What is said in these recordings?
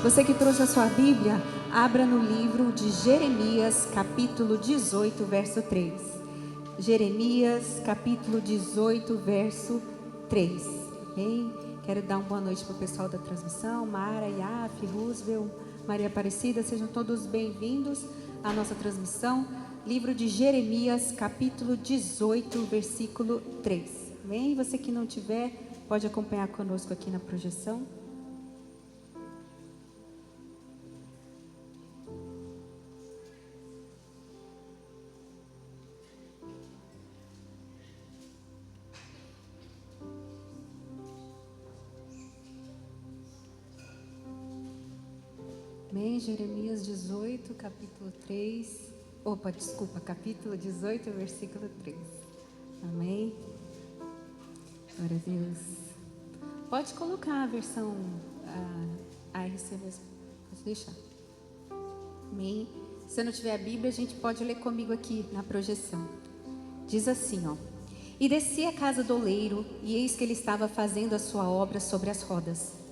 Você que trouxe a sua Bíblia, abra no livro de Jeremias, capítulo 18, verso 3. Jeremias, capítulo 18, verso 3. Amém? Quero dar uma boa noite para o pessoal da transmissão, Mara, Iaf, Roosevelt, Maria Aparecida, sejam todos bem-vindos à nossa transmissão. Livro de Jeremias, capítulo 18, versículo 3. Amém? Você que não tiver, pode acompanhar conosco aqui na projeção. Amém? Jeremias 18, capítulo 3. Capítulo 18, versículo 3. Amém? Glória a Deus. Pode colocar a versão ARC mesmo. Pode deixar. Amém? Se não tiver a Bíblia, a gente pode ler comigo aqui na projeção. Diz assim, ó. E desci à casa do oleiro, e eis que ele estava fazendo a sua obra sobre as rodas.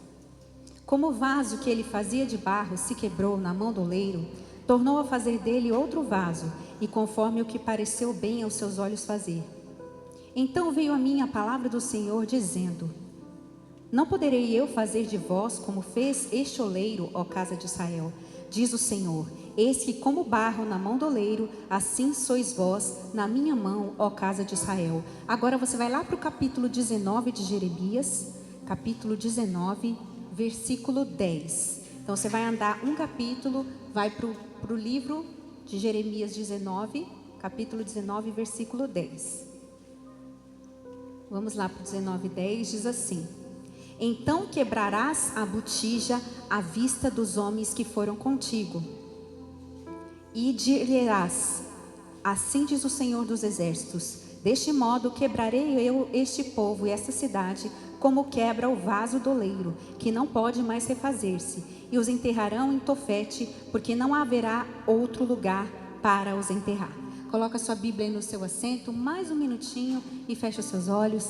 Como o vaso que ele fazia de barro se quebrou na mão do oleiro, tornou a fazer dele outro vaso, e conforme o que pareceu bem aos seus olhos fazer. Então veio a mim a palavra do Senhor, dizendo: Não poderei eu fazer de vós como fez este oleiro, ó casa de Israel? Diz o Senhor: Eis que como barro na mão do oleiro, assim sois vós na minha mão, ó casa de Israel. Agora você vai lá para o capítulo 19 de Jeremias, capítulo 19, versículo 10. Então você vai andar um capítulo, vai para o livro de Jeremias 19, capítulo 19, versículo 10. Vamos lá para o 19, 10, diz assim: Então quebrarás a botija à vista dos homens que foram contigo, e dirás: Assim diz o Senhor dos Exércitos: Deste modo quebrarei eu este povo e esta cidade, como quebra o vaso do oleiro, que não pode mais refazer-se, e os enterrarão em Tofete, porque não haverá outro lugar para os enterrar. Coloca sua Bíblia aí no seu assento, mais um minutinho e fecha os seus olhos.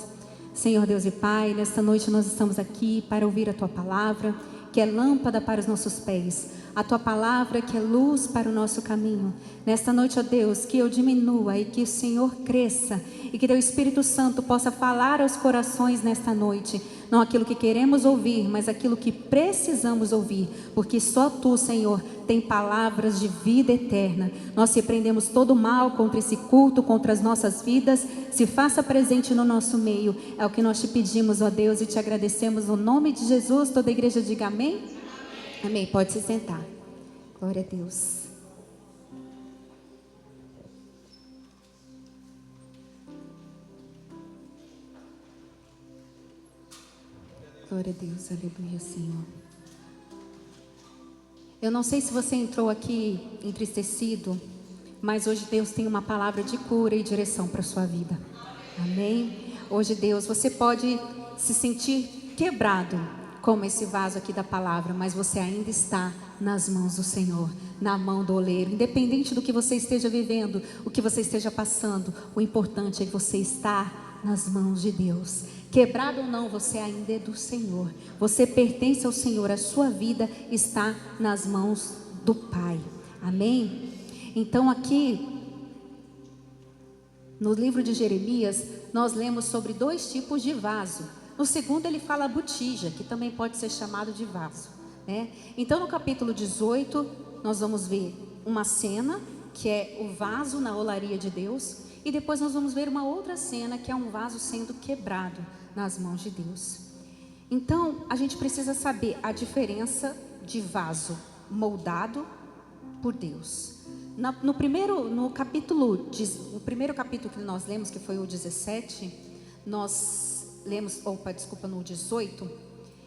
Senhor Deus e Pai, nesta noite nós estamos aqui para ouvir a Tua palavra, que é lâmpada para os nossos pés, a Tua palavra que é luz para o nosso caminho. Nesta noite, ó Deus, que eu diminua e que o Senhor cresça, e que Teu Espírito Santo possa falar aos corações nesta noite, não aquilo que queremos ouvir, mas aquilo que precisamos ouvir, porque só Tu, Senhor, tem palavras de vida eterna. Nós repreendemos todo mal contra esse culto, contra as nossas vidas. Se faça presente no nosso meio, é o que nós te pedimos, ó Deus, e te agradecemos no nome de Jesus. Toda a igreja diga amém? Amém, pode se sentar. Glória a Deus. Glória a Deus, aleluia, Senhor. Eu não sei se você entrou aqui entristecido, mas hoje Deus tem uma palavra de cura e direção para a sua vida. Amém? Hoje, Deus, você pode se sentir quebrado, como esse vaso aqui da palavra, mas você ainda está nas mãos do Senhor, na mão do oleiro. Independente do que você esteja vivendo, o que você esteja passando, o importante é que você está nas mãos de Deus. Quebrado ou não, você ainda é do Senhor. Você pertence ao Senhor, a sua vida está nas mãos do Pai. Amém? Então aqui, no livro de Jeremias, nós lemos sobre dois tipos de vaso. No segundo ele fala botija, que também pode ser chamado de vaso, né? Então no capítulo 18, nós vamos ver uma cena, que é o vaso na olaria de Deus. E depois nós vamos ver uma outra cena, que é um vaso sendo quebrado nas mãos de Deus. Então a gente precisa saber a diferença de vaso moldado por Deus. O primeiro capítulo que nós lemos, que foi o 17, nós lemos, no 18,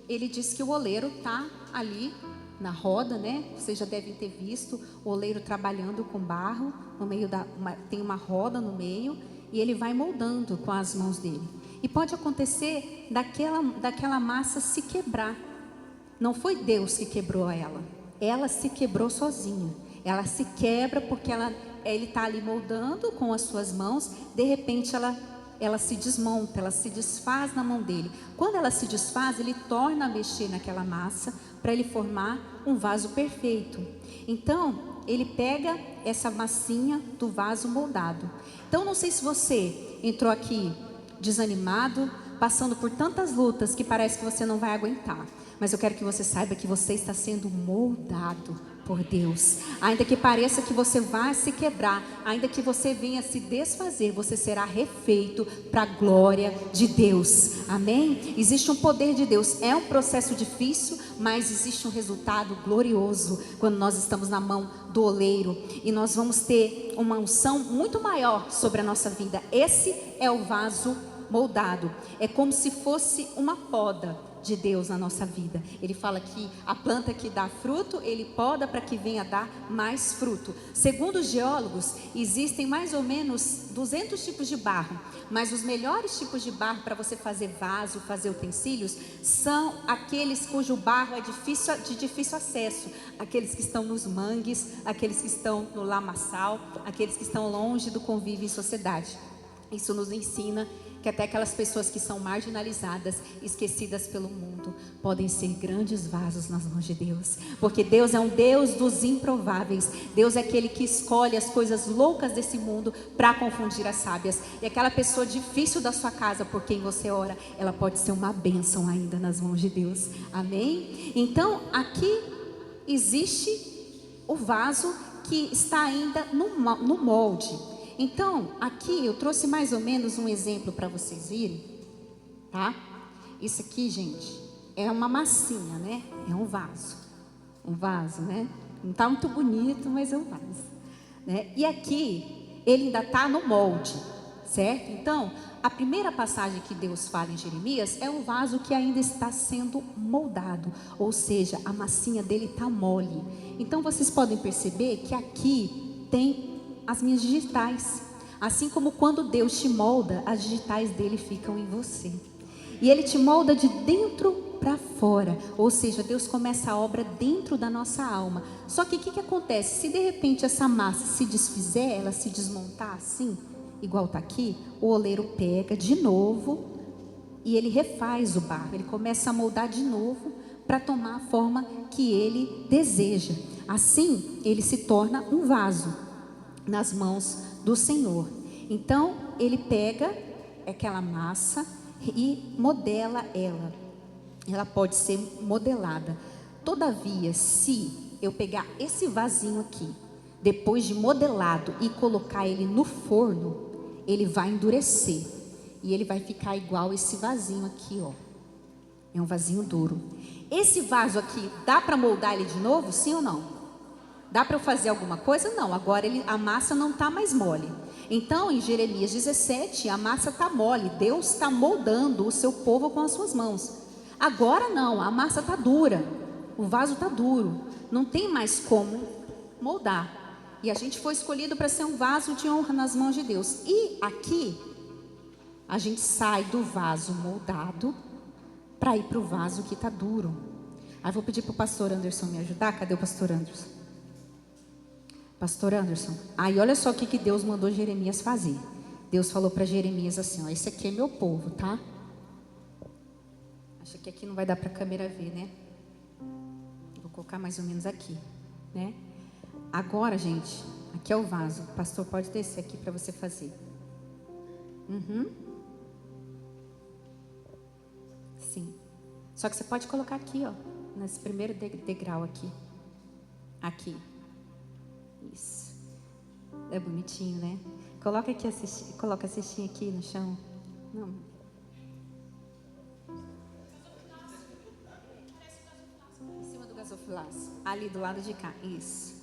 ele diz que o oleiro está ali na roda, né? Vocês já devem ter visto o oleiro trabalhando com barro, no meio tem uma roda no meio, e ele vai moldando com as mãos dele. E pode acontecer daquela massa se quebrar. Não foi Deus que quebrou ela se quebrou sozinha. Ela se quebra porque ele está ali moldando com as suas mãos, de repente ela ela se desmonta, ela se desfaz na mão dele. Quando ela se desfaz, ele torna a mexer naquela massa para ele formar um vaso perfeito. Então, ele pega essa massinha do vaso moldado. Então, não sei se você entrou aqui desanimado, passando por tantas lutas que parece que você não vai aguentar. Mas eu quero que você saiba que você está sendo moldado por Deus. Ainda que pareça que você vai se quebrar, ainda que você venha se desfazer, você será refeito para a glória de Deus. Amém? Existe um poder de Deus. É um processo difícil, mas existe um resultado glorioso quando nós estamos na mão do oleiro. E nós vamos ter uma unção muito maior sobre a nossa vida. Esse é o vaso moldado. É como se fosse uma poda de Deus na nossa vida. Ele fala que a planta que dá fruto, ele poda para que venha dar mais fruto. Segundo os geólogos, existem mais ou menos 200 tipos de barro, mas os melhores tipos de barro para você fazer vaso, fazer utensílios, são aqueles cujo barro é de difícil acesso, aqueles que estão nos mangues, aqueles que estão no lamaçal, aqueles que estão longe do convívio em sociedade. Isso nos ensina que até aquelas pessoas que são marginalizadas, esquecidas pelo mundo, podem ser grandes vasos nas mãos de Deus. Porque Deus é um Deus dos improváveis. Deus é aquele que escolhe as coisas loucas desse mundo para confundir as sábias. E aquela pessoa difícil da sua casa por quem você ora, ela pode ser uma bênção ainda nas mãos de Deus. Amém? Então, aqui existe o vaso que está ainda no molde. Então, aqui eu trouxe mais ou menos um exemplo para vocês verem, tá? Isso aqui, gente, é uma massinha, né? É um vaso, né? Não está muito bonito, mas é um vaso, né? E aqui, ele ainda está no molde, certo? Então, a primeira passagem que Deus fala em Jeremias é um vaso que ainda está sendo moldado, ou seja, a massinha dele está mole. Então, vocês podem perceber que aqui tem as minhas digitais. Assim como quando Deus te molda, as digitais dele ficam em você. E ele te molda de dentro para fora. Ou seja, Deus começa a obra dentro da nossa alma. Só que o que acontece? Se de repente essa massa se desfizer, ela se desmontar assim, igual está aqui, o oleiro pega de novo e ele refaz o barro. Ele começa a moldar de novo para tomar a forma que ele deseja. Assim, ele se torna um vaso nas mãos do Senhor. Então, ele pega aquela massa e modela ela. Ela pode ser modelada. Todavia, se eu pegar esse vasinho aqui, depois de modelado, e colocar ele no forno, ele vai endurecer. E ele vai ficar igual esse vasinho aqui, ó. É um vasinho duro. Esse vaso aqui, dá para moldar ele de novo? Sim ou não? Dá para eu fazer alguma coisa? Não, agora a massa não está mais mole. Então, em Jeremias 17, a massa está mole. Deus está moldando o seu povo com as suas mãos. Agora não, a massa está dura. O vaso está duro. Não tem mais como moldar. E a gente foi escolhido para ser um vaso de honra nas mãos de Deus. E aqui, a gente sai do vaso moldado para ir para o vaso que está duro. Aí vou pedir para o pastor Anderson me ajudar. Cadê o pastor Anderson? Pastor Anderson, aí olha só o que Deus mandou Jeremias fazer. Deus falou para Jeremias assim, ó, esse aqui é meu povo, tá? Acho que aqui não vai dar para a câmera ver, né? Vou colocar mais ou menos aqui, né? Agora, gente, aqui é o vaso. O pastor pode descer aqui para você fazer. Sim. Só que você pode colocar aqui, ó, nesse primeiro degrau aqui. Aqui. Isso. É bonitinho, né? Coloca aqui coloca a cestinha aqui no chão. Não. Em cima do gasofilaço. Ali do lado de cá. Isso.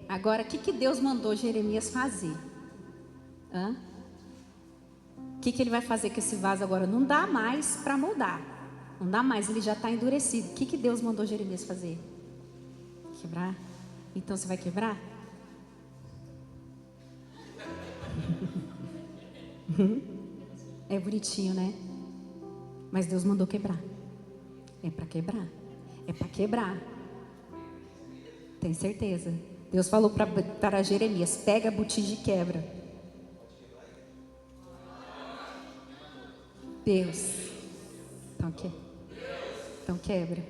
Agora, o que Deus mandou Jeremias fazer? O que ele vai fazer com esse vaso agora? Não dá mais para moldar. Não dá mais, ele já está endurecido. O que Deus mandou Jeremias fazer? Quebrar? Então você vai quebrar? É bonitinho, né? Mas Deus mandou quebrar. É para quebrar. É para quebrar. Tem certeza? Deus falou para Jeremias: pega a botija e quebra. Deus. Então quebra.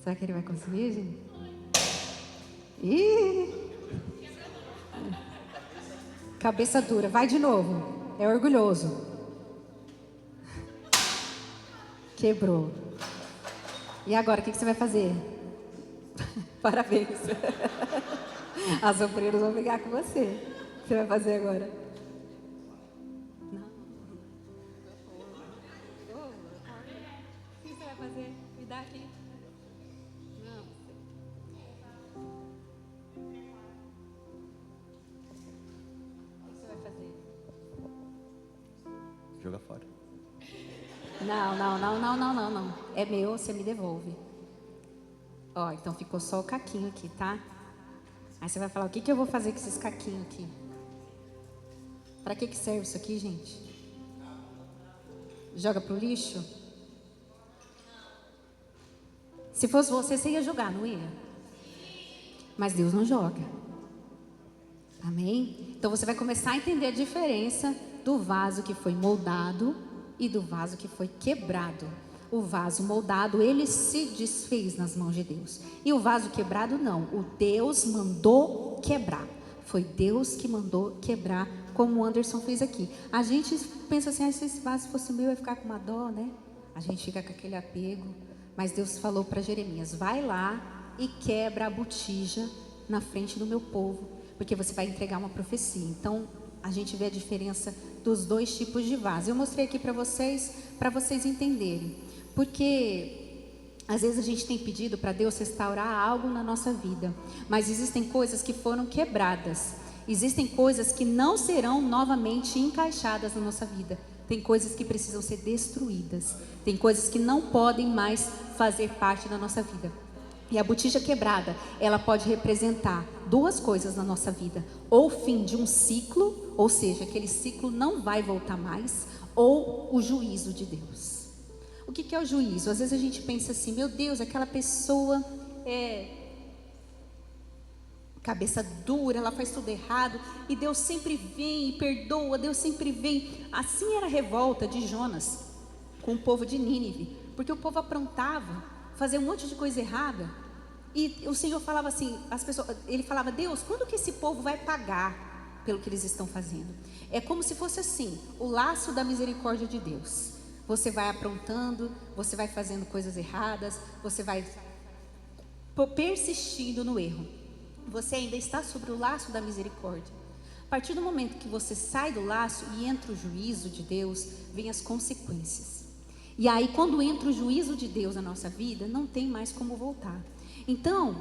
Será que ele vai conseguir, gente? Ih! Cabeça dura. Vai de novo. É orgulhoso. Quebrou. E agora, o que você vai fazer? Parabéns. As obreiras vão brigar com você. O que você vai fazer agora? Não. O que você vai fazer? Me dá aqui. Não. O que você vai fazer? Joga fora. Não. É meu, você me devolve. Ó, então ficou só o caquinho aqui, tá? Aí você vai falar, o que eu vou fazer com esses caquinhos aqui? Pra que serve isso aqui, gente? Joga pro lixo? Se fosse você ia jogar, não ia? Mas Deus não joga. Amém? Então você vai começar a entender a diferença do vaso que foi moldado e do vaso que foi quebrado. O vaso moldado, ele se desfez nas mãos de Deus. E o vaso quebrado, não. O Deus mandou quebrar. Foi Deus que mandou quebrar, como o Anderson fez aqui. A gente pensa assim, se esse vaso fosse meu, eu ia ficar com uma dó, né? A gente fica com aquele apego. Mas Deus falou para Jeremias, vai lá e quebra a botija na frente do meu povo, porque você vai entregar uma profecia. Então, a gente vê a diferença dos dois tipos de vaso. Eu mostrei aqui para vocês entenderem. Porque às vezes a gente tem pedido para Deus restaurar algo na nossa vida, mas existem coisas que foram quebradas, existem coisas que não serão novamente encaixadas na nossa vida, tem coisas que precisam ser destruídas, tem coisas que não podem mais fazer parte da nossa vida. E a botija quebrada, ela pode representar duas coisas na nossa vida: ou o fim de um ciclo, ou seja, aquele ciclo não vai voltar mais, ou o juízo de Deus. O que é o juízo? Às vezes a gente pensa assim, meu Deus, aquela pessoa é cabeça dura, ela faz tudo errado, e Deus sempre vem e perdoa, Deus sempre vem. Assim era a revolta de Jonas com o povo de Nínive, porque o povo aprontava, fazia um monte de coisa errada, e o Senhor falava assim, ele falava, Deus, quando que esse povo vai pagar pelo que eles estão fazendo? É como se fosse assim, o laço da misericórdia de Deus. Você vai aprontando, você vai fazendo coisas erradas, você vai persistindo no erro. Você ainda está sobre o laço da misericórdia. A partir do momento que você sai do laço e entra o juízo de Deus, vem as consequências. E aí, quando entra o juízo de Deus na nossa vida, não tem mais como voltar. Então,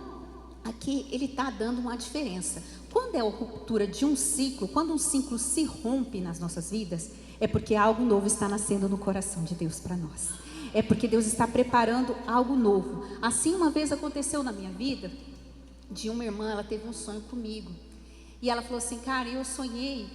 aqui ele está dando uma diferença. Quando é a ruptura de um ciclo, quando um ciclo se rompe nas nossas vidas, é porque algo novo está nascendo no coração de Deus para nós. É porque Deus está preparando algo novo. Assim, uma vez aconteceu na minha vida, de uma irmã, ela teve um sonho comigo. E ela falou assim, cara, eu sonhei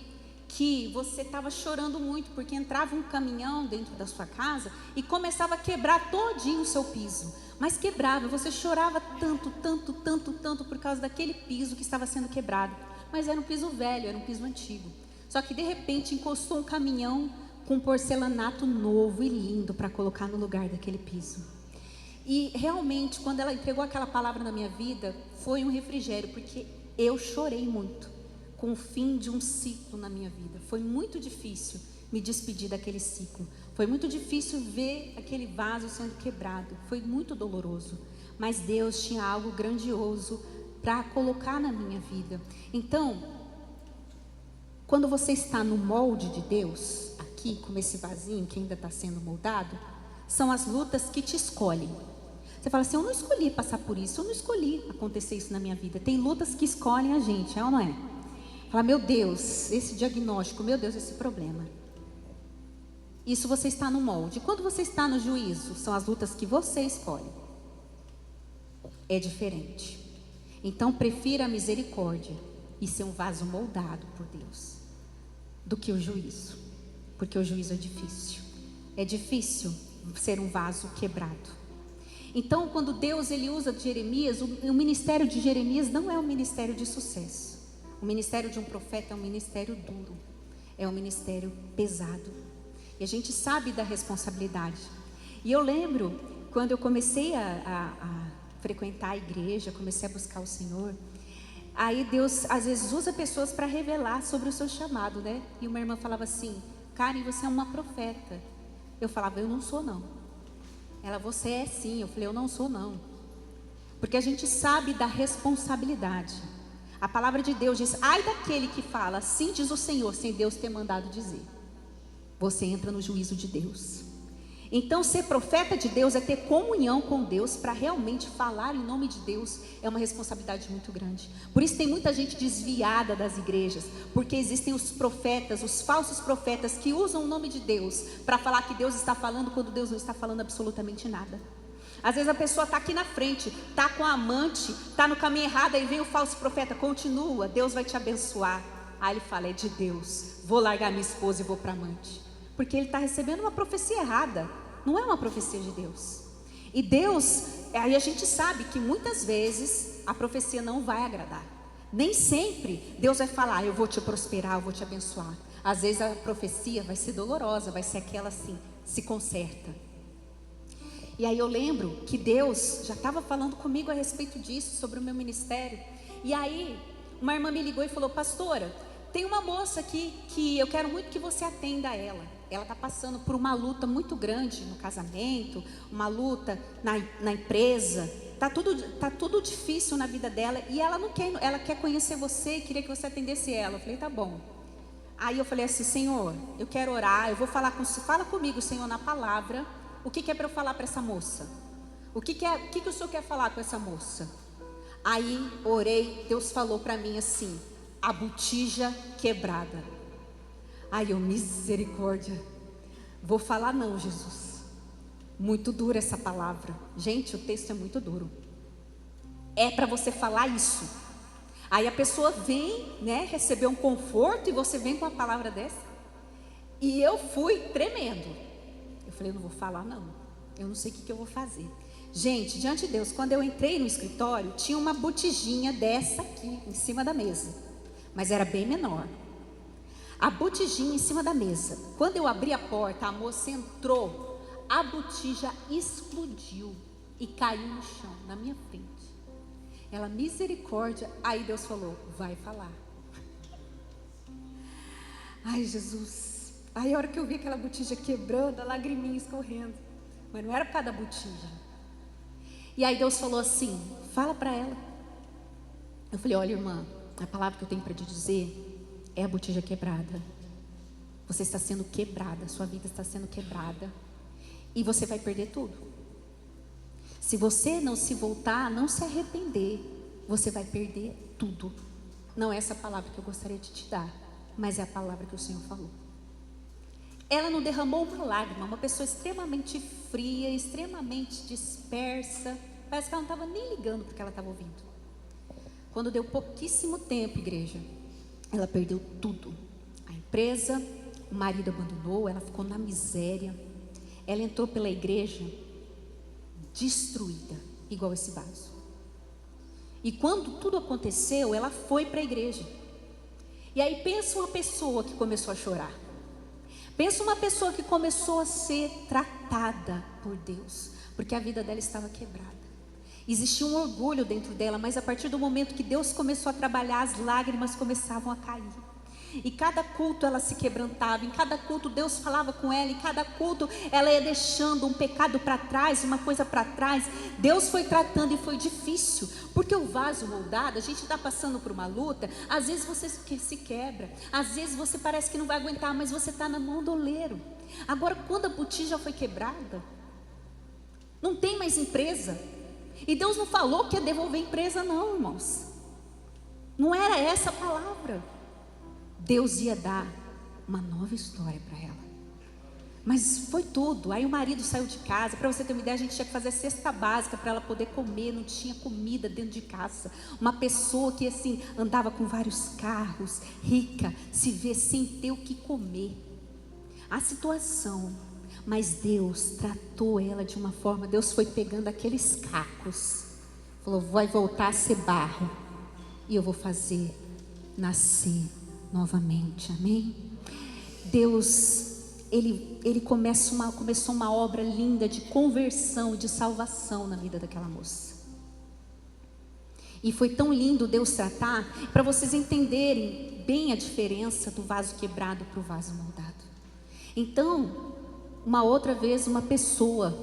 que você estava chorando muito, porque entrava um caminhão dentro da sua casa e começava a quebrar todinho o seu piso. Mas quebrava, você chorava tanto por causa daquele piso que estava sendo quebrado. Mas era um piso velho, era um piso antigo. Só que de repente encostou um caminhão com porcelanato novo e lindo para colocar no lugar daquele piso. E realmente, quando ela entregou aquela palavra na minha vida, foi um refrigério, porque eu chorei muito com o fim de um ciclo na minha vida. Foi muito difícil me despedir daquele ciclo. Foi muito difícil ver aquele vaso sendo quebrado. Foi muito doloroso. Mas Deus tinha algo grandioso para colocar na minha vida. Então, quando você está no molde de Deus, aqui, como esse vasinho que ainda está sendo moldado, são as lutas que te escolhem. Você fala assim, eu não escolhi passar por isso, eu não escolhi acontecer isso na minha vida. Tem lutas que escolhem a gente, é ou não é? Fala, meu Deus, esse diagnóstico, meu Deus, esse problema. Isso você está no molde. Quando você está no juízo, são as lutas que você escolhe. É diferente. Então, prefira a misericórdia e ser um vaso moldado por Deus do que o juízo, porque o juízo é difícil. É difícil ser um vaso quebrado. Então, quando Deus ele usa Jeremias, o ministério de Jeremias não é um ministério de sucesso. O ministério de um profeta é um ministério duro. é um ministério pesado. E a gente sabe da responsabilidade. E eu lembro, quando eu comecei a frequentar a igreja, comecei a buscar o Senhor, aí Deus às vezes usa pessoas para revelar sobre o seu chamado, né? E uma irmã falava assim: Karen, você é uma profeta. Eu falava: eu não sou não. Ela: você é sim. Eu falei: eu não sou não. Porque a gente sabe da responsabilidade. A palavra de Deus diz: ai daquele que fala, assim diz o Senhor, sem Deus ter mandado dizer. Você entra no juízo de Deus. Então, ser profeta de Deus é ter comunhão com Deus, para realmente falar em nome de Deus. É uma responsabilidade muito grande. Por isso tem muita gente desviada das igrejas, porque existem os profetas, os falsos profetas, que usam o nome de Deus para falar que Deus está falando, quando Deus não está falando absolutamente nada. Às vezes a pessoa está aqui na frente, está com a amante, está no caminho errado, aí vem o falso profeta: continua, Deus vai te abençoar. Aí ele fala: é de Deus, vou largar minha esposa e vou para a amante. Porque ele está recebendo uma profecia errada, não é uma profecia de Deus. E Deus, aí a gente sabe que muitas vezes a profecia não vai agradar. Nem sempre Deus vai falar: eu vou te prosperar, eu vou te abençoar. Às vezes a profecia vai ser dolorosa, vai ser aquela assim: se conserta. E aí eu lembro que Deus já estava falando comigo a respeito disso, sobre o meu ministério. E aí uma irmã me ligou e falou: pastora, tem uma moça aqui que eu quero muito que você atenda a ela. Ela está passando por uma luta muito grande no casamento, uma luta na empresa. Tá tudo difícil na vida dela, e ela quer conhecer você e queria que você atendesse ela. Eu falei: tá bom. Aí eu falei assim: Senhor, eu quero orar, eu vou falar com você, fala comigo, Senhor, na palavra, o que é para eu falar para essa moça? O que o Senhor quer falar com essa moça? Aí orei, Deus falou para mim assim: a botija quebrada. Ai, eu: misericórdia, vou falar não, Jesus. Muito dura essa palavra. Gente, o texto é muito duro. É para você falar isso. Aí a pessoa vem, né, receber um conforto, e você vem com uma palavra dessa. E eu fui tremendo. Eu falei: eu não vou falar não. Eu não sei o que eu vou fazer. Gente, diante de Deus, quando eu entrei no escritório, tinha uma botijinha dessa aqui, em cima da mesa. Mas era bem menor. A botijinha em cima da mesa. Quando eu abri a porta, a moça entrou, a botija explodiu e caiu no chão, na minha frente. Ela: misericórdia. Aí Deus falou: vai falar. Ai, Jesus. Aí a hora que eu vi aquela botija quebrando, a lagriminha escorrendo. Mas não era por causa da botija. E aí Deus falou assim: fala para ela. Eu falei: olha, irmã, a palavra que eu tenho para te dizer é a botija quebrada. Você está sendo quebrada, sua vida está sendo quebrada, e você vai perder tudo. Se você não se voltar, não se arrepender, você vai perder tudo. Não é essa palavra que eu gostaria de te dar, mas é a palavra que o Senhor falou. Ela não derramou uma lágrima, uma pessoa extremamente fria, extremamente dispersa. Parece que ela não estava nem ligando porque ela estava ouvindo. Quando deu pouquíssimo tempo, igreja, ela perdeu tudo. A empresa, o marido abandonou, ela ficou na miséria. Ela entrou pela igreja destruída, igual esse vaso. E quando tudo aconteceu, ela foi para a igreja. E aí pensa uma pessoa que começou a chorar. Pensa uma pessoa que começou a ser tratada por Deus, porque a vida dela estava quebrada. Existia um orgulho dentro dela, mas a partir do momento que Deus começou a trabalhar, as lágrimas começavam a cair. E cada culto ela se quebrantava, em cada culto Deus falava com ela, em cada culto ela ia deixando um pecado para trás, uma coisa para trás. Deus foi tratando, e foi difícil, porque o vaso moldado, a gente está passando por uma luta. Às vezes você se quebra, às vezes você parece que não vai aguentar, mas você está na mão do oleiro. Agora, quando a botija foi quebrada, não tem mais empresa. E Deus não falou que ia devolver a empresa não, irmãos. Não era essa a palavra. Deus ia dar uma nova história para ela. Mas foi tudo. Aí o marido saiu de casa. Para você ter uma ideia, a gente tinha que fazer cesta básica para ela poder comer. Não tinha comida dentro de casa. Uma pessoa que assim andava com vários carros, rica, se vê sem ter o que comer. A situação. Mas Deus tratou ela de uma forma. Deus foi pegando aqueles cacos, falou: vai voltar a ser barro, e eu vou fazer nascer novamente. Amém? Deus, ele começou uma obra linda de conversão, de salvação na vida daquela moça. E foi tão lindo Deus tratar, para vocês entenderem bem a diferença do vaso quebrado para o vaso moldado. Então, uma outra vez, uma pessoa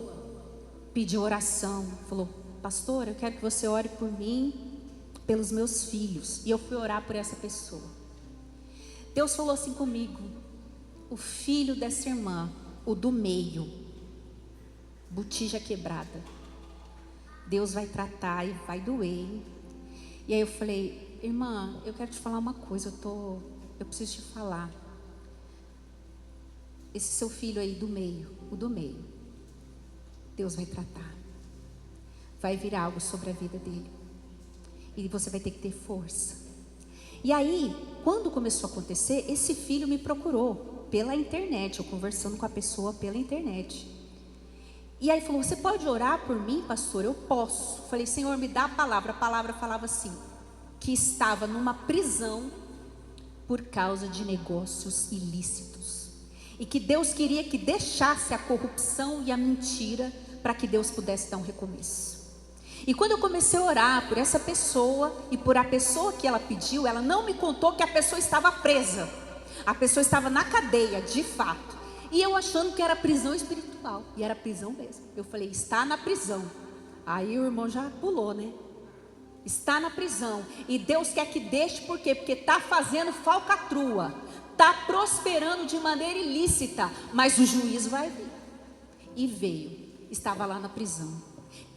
pediu oração, falou: pastor, eu quero que você ore por mim, pelos meus filhos. E eu fui orar por essa pessoa. Deus falou assim comigo: o filho dessa irmã, o do meio, botija quebrada, Deus vai tratar e vai doer, hein? E aí eu falei: irmã, eu quero te falar uma coisa, eu preciso te falar. Esse seu filho aí do meio, o do meio, Deus vai tratar. Vai vir algo sobre a vida dele. E você vai ter que ter força. E aí, quando começou a acontecer, esse filho me procurou pela internet, eu conversando com a pessoa pela internet. E aí falou: você pode orar por mim, pastor? Eu posso. Falei: Senhor, me dá a palavra. A palavra falava assim, que estava numa prisão por causa de negócios ilícitos. E que Deus queria que deixasse a corrupção e a mentira para que Deus pudesse dar um recomeço. E quando eu comecei a orar por essa pessoa e por a pessoa que ela pediu, ela não me contou que a pessoa estava presa. A pessoa estava na cadeia, de fato. E eu achando que era prisão espiritual. E era prisão mesmo. Eu falei: está na prisão. Aí o irmão já pulou, né? Está na prisão. E Deus quer que deixe, por quê? Porque está fazendo falcatrua. Está prosperando de maneira ilícita. Mas o juízo vai vir. E veio. Estava lá na prisão.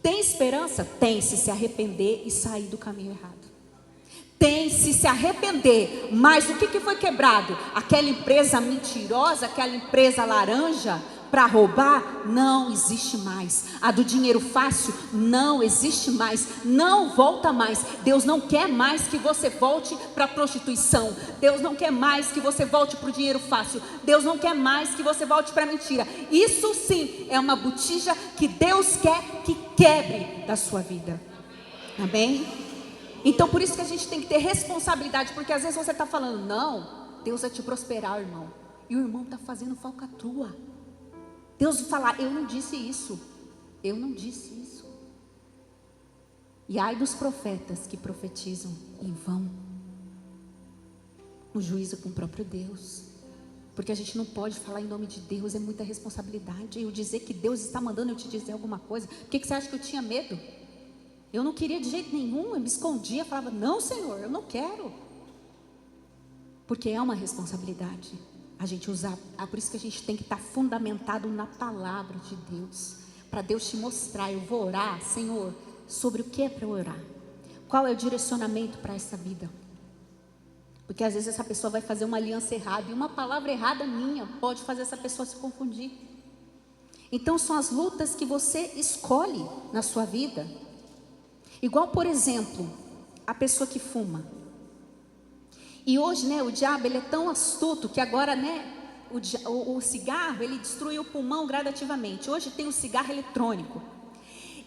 Tem esperança? Tem, se arrepender e sair do caminho errado. Tem, se arrepender. Mas o que foi quebrado? Aquela empresa mentirosa, aquela empresa laranja para roubar, não existe mais. A do dinheiro fácil não existe mais. Não volta mais. Deus não quer mais que você volte para a prostituição. Deus não quer mais que você volte para o dinheiro fácil. Deus não quer mais que você volte para a mentira. Isso sim é uma botija que Deus quer que quebre da sua vida. Amém? Então por isso que a gente tem que ter responsabilidade. Porque às vezes você está falando: não, Deus vai te prosperar, irmão. E o irmão está fazendo falcatrua. Deus vai falar: eu não disse isso. Eu não disse isso. E ai dos profetas que profetizam em vão. O juízo com o próprio Deus. Porque a gente não pode falar em nome de Deus. É muita responsabilidade. E eu dizer que Deus está mandando eu te dizer alguma coisa. Por que você acha que eu tinha medo? Eu não queria de jeito nenhum. Eu me escondia. Falava: não, Senhor, eu não quero. Porque é uma responsabilidade a gente usar. Por isso que a gente tem que estar fundamentado na palavra de Deus. Para Deus te mostrar. Eu vou orar, Senhor, sobre o que é para eu orar. Qual é o direcionamento para essa vida? Porque às vezes essa pessoa vai fazer uma aliança errada. E uma palavra errada minha pode fazer essa pessoa se confundir. Então são as lutas que você escolhe na sua vida. Igual, por exemplo, a pessoa que fuma. E hoje, né, o diabo, ele é tão astuto que agora, né, o cigarro, ele destrui o pulmão gradativamente. Hoje tem o cigarro eletrônico.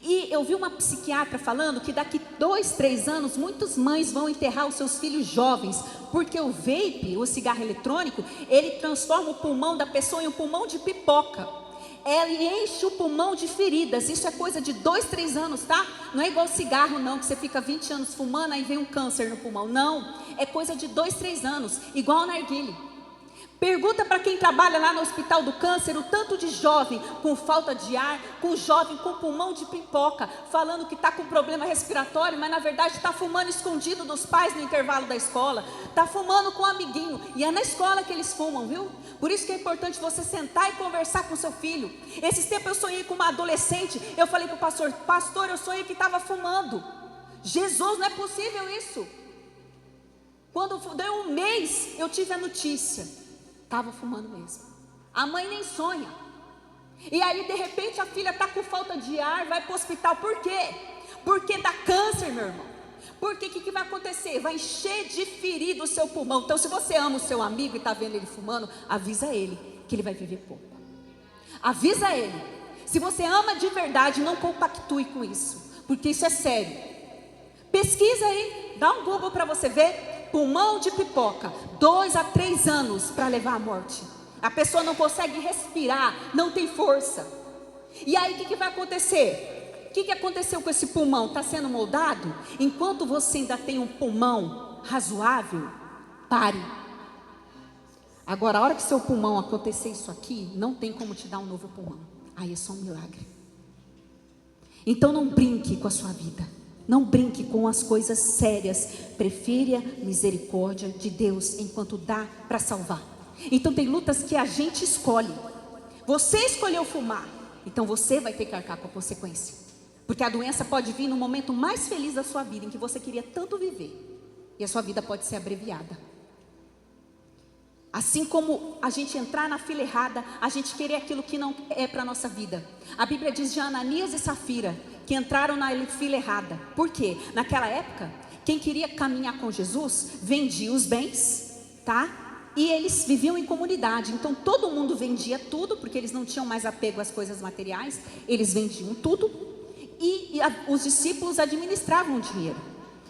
E eu vi uma psiquiatra falando que daqui 2, 3 anos, muitas mães vão enterrar os seus filhos jovens, porque o vape, o cigarro eletrônico, ele transforma o pulmão da pessoa em um pulmão de pipoca. Ele enche o pulmão de feridas. Isso é coisa de 2, 3 anos, tá? Não é igual cigarro não, que você fica 20 anos fumando, aí vem um câncer no pulmão. Não, é coisa de 2, 3 anos. Igual o narguilé. Pergunta para quem trabalha lá no Hospital do Câncer, o tanto de jovem com falta de ar, com jovem com pulmão de pipoca, falando que está com problema respiratório, mas na verdade está fumando escondido dos pais no intervalo da escola, está fumando com um amiguinho, e é na escola que eles fumam, viu? Por isso que é importante você sentar e conversar com seu filho. Esses tempos eu sonhei com uma adolescente, eu falei para o pastor: pastor, eu sonhei que estava fumando. Jesus, não é possível isso. Quando deu um mês, eu tive a notícia. Estava fumando mesmo. A mãe nem sonha. E aí de repente a filha está com falta de ar, vai para o hospital. Por quê? Porque dá câncer, meu irmão. Porque o que vai acontecer? Vai encher de ferida o seu pulmão. Então se você ama o seu amigo e está vendo ele fumando, avisa ele que ele vai viver pouco. Avisa ele. Se você ama de verdade, não compactue com isso, porque isso é sério. Pesquisa aí, dá um Google para você ver. Pulmão de pipoca, 2 a 3 anos para levar à morte. A pessoa não consegue respirar, não tem força. E aí o que vai acontecer? O que aconteceu com esse pulmão? Está sendo moldado? Enquanto você ainda tem um pulmão razoável, pare. Agora, a hora que seu pulmão acontecer isso aqui, não tem como te dar um novo pulmão. Aí é só um milagre. Então não brinque com a sua vida. Não brinque com as coisas sérias. Prefira a misericórdia de Deus enquanto dá para salvar. Então tem lutas que a gente escolhe. Você escolheu fumar, então você vai ter que arcar com a consequência. Porque a doença pode vir no momento mais feliz da sua vida, em que você queria tanto viver. E a sua vida pode ser abreviada. Assim como a gente entrar na fila errada, a gente querer aquilo que não é para a nossa vida. A Bíblia diz de Ananias e Safira, que entraram na fila errada. Por quê? Naquela época, quem queria caminhar com Jesus, vendia os bens, tá? E eles viviam em comunidade. Então todo mundo vendia tudo, porque eles não tinham mais apego às coisas materiais. Eles vendiam tudo. E os discípulos administravam o dinheiro.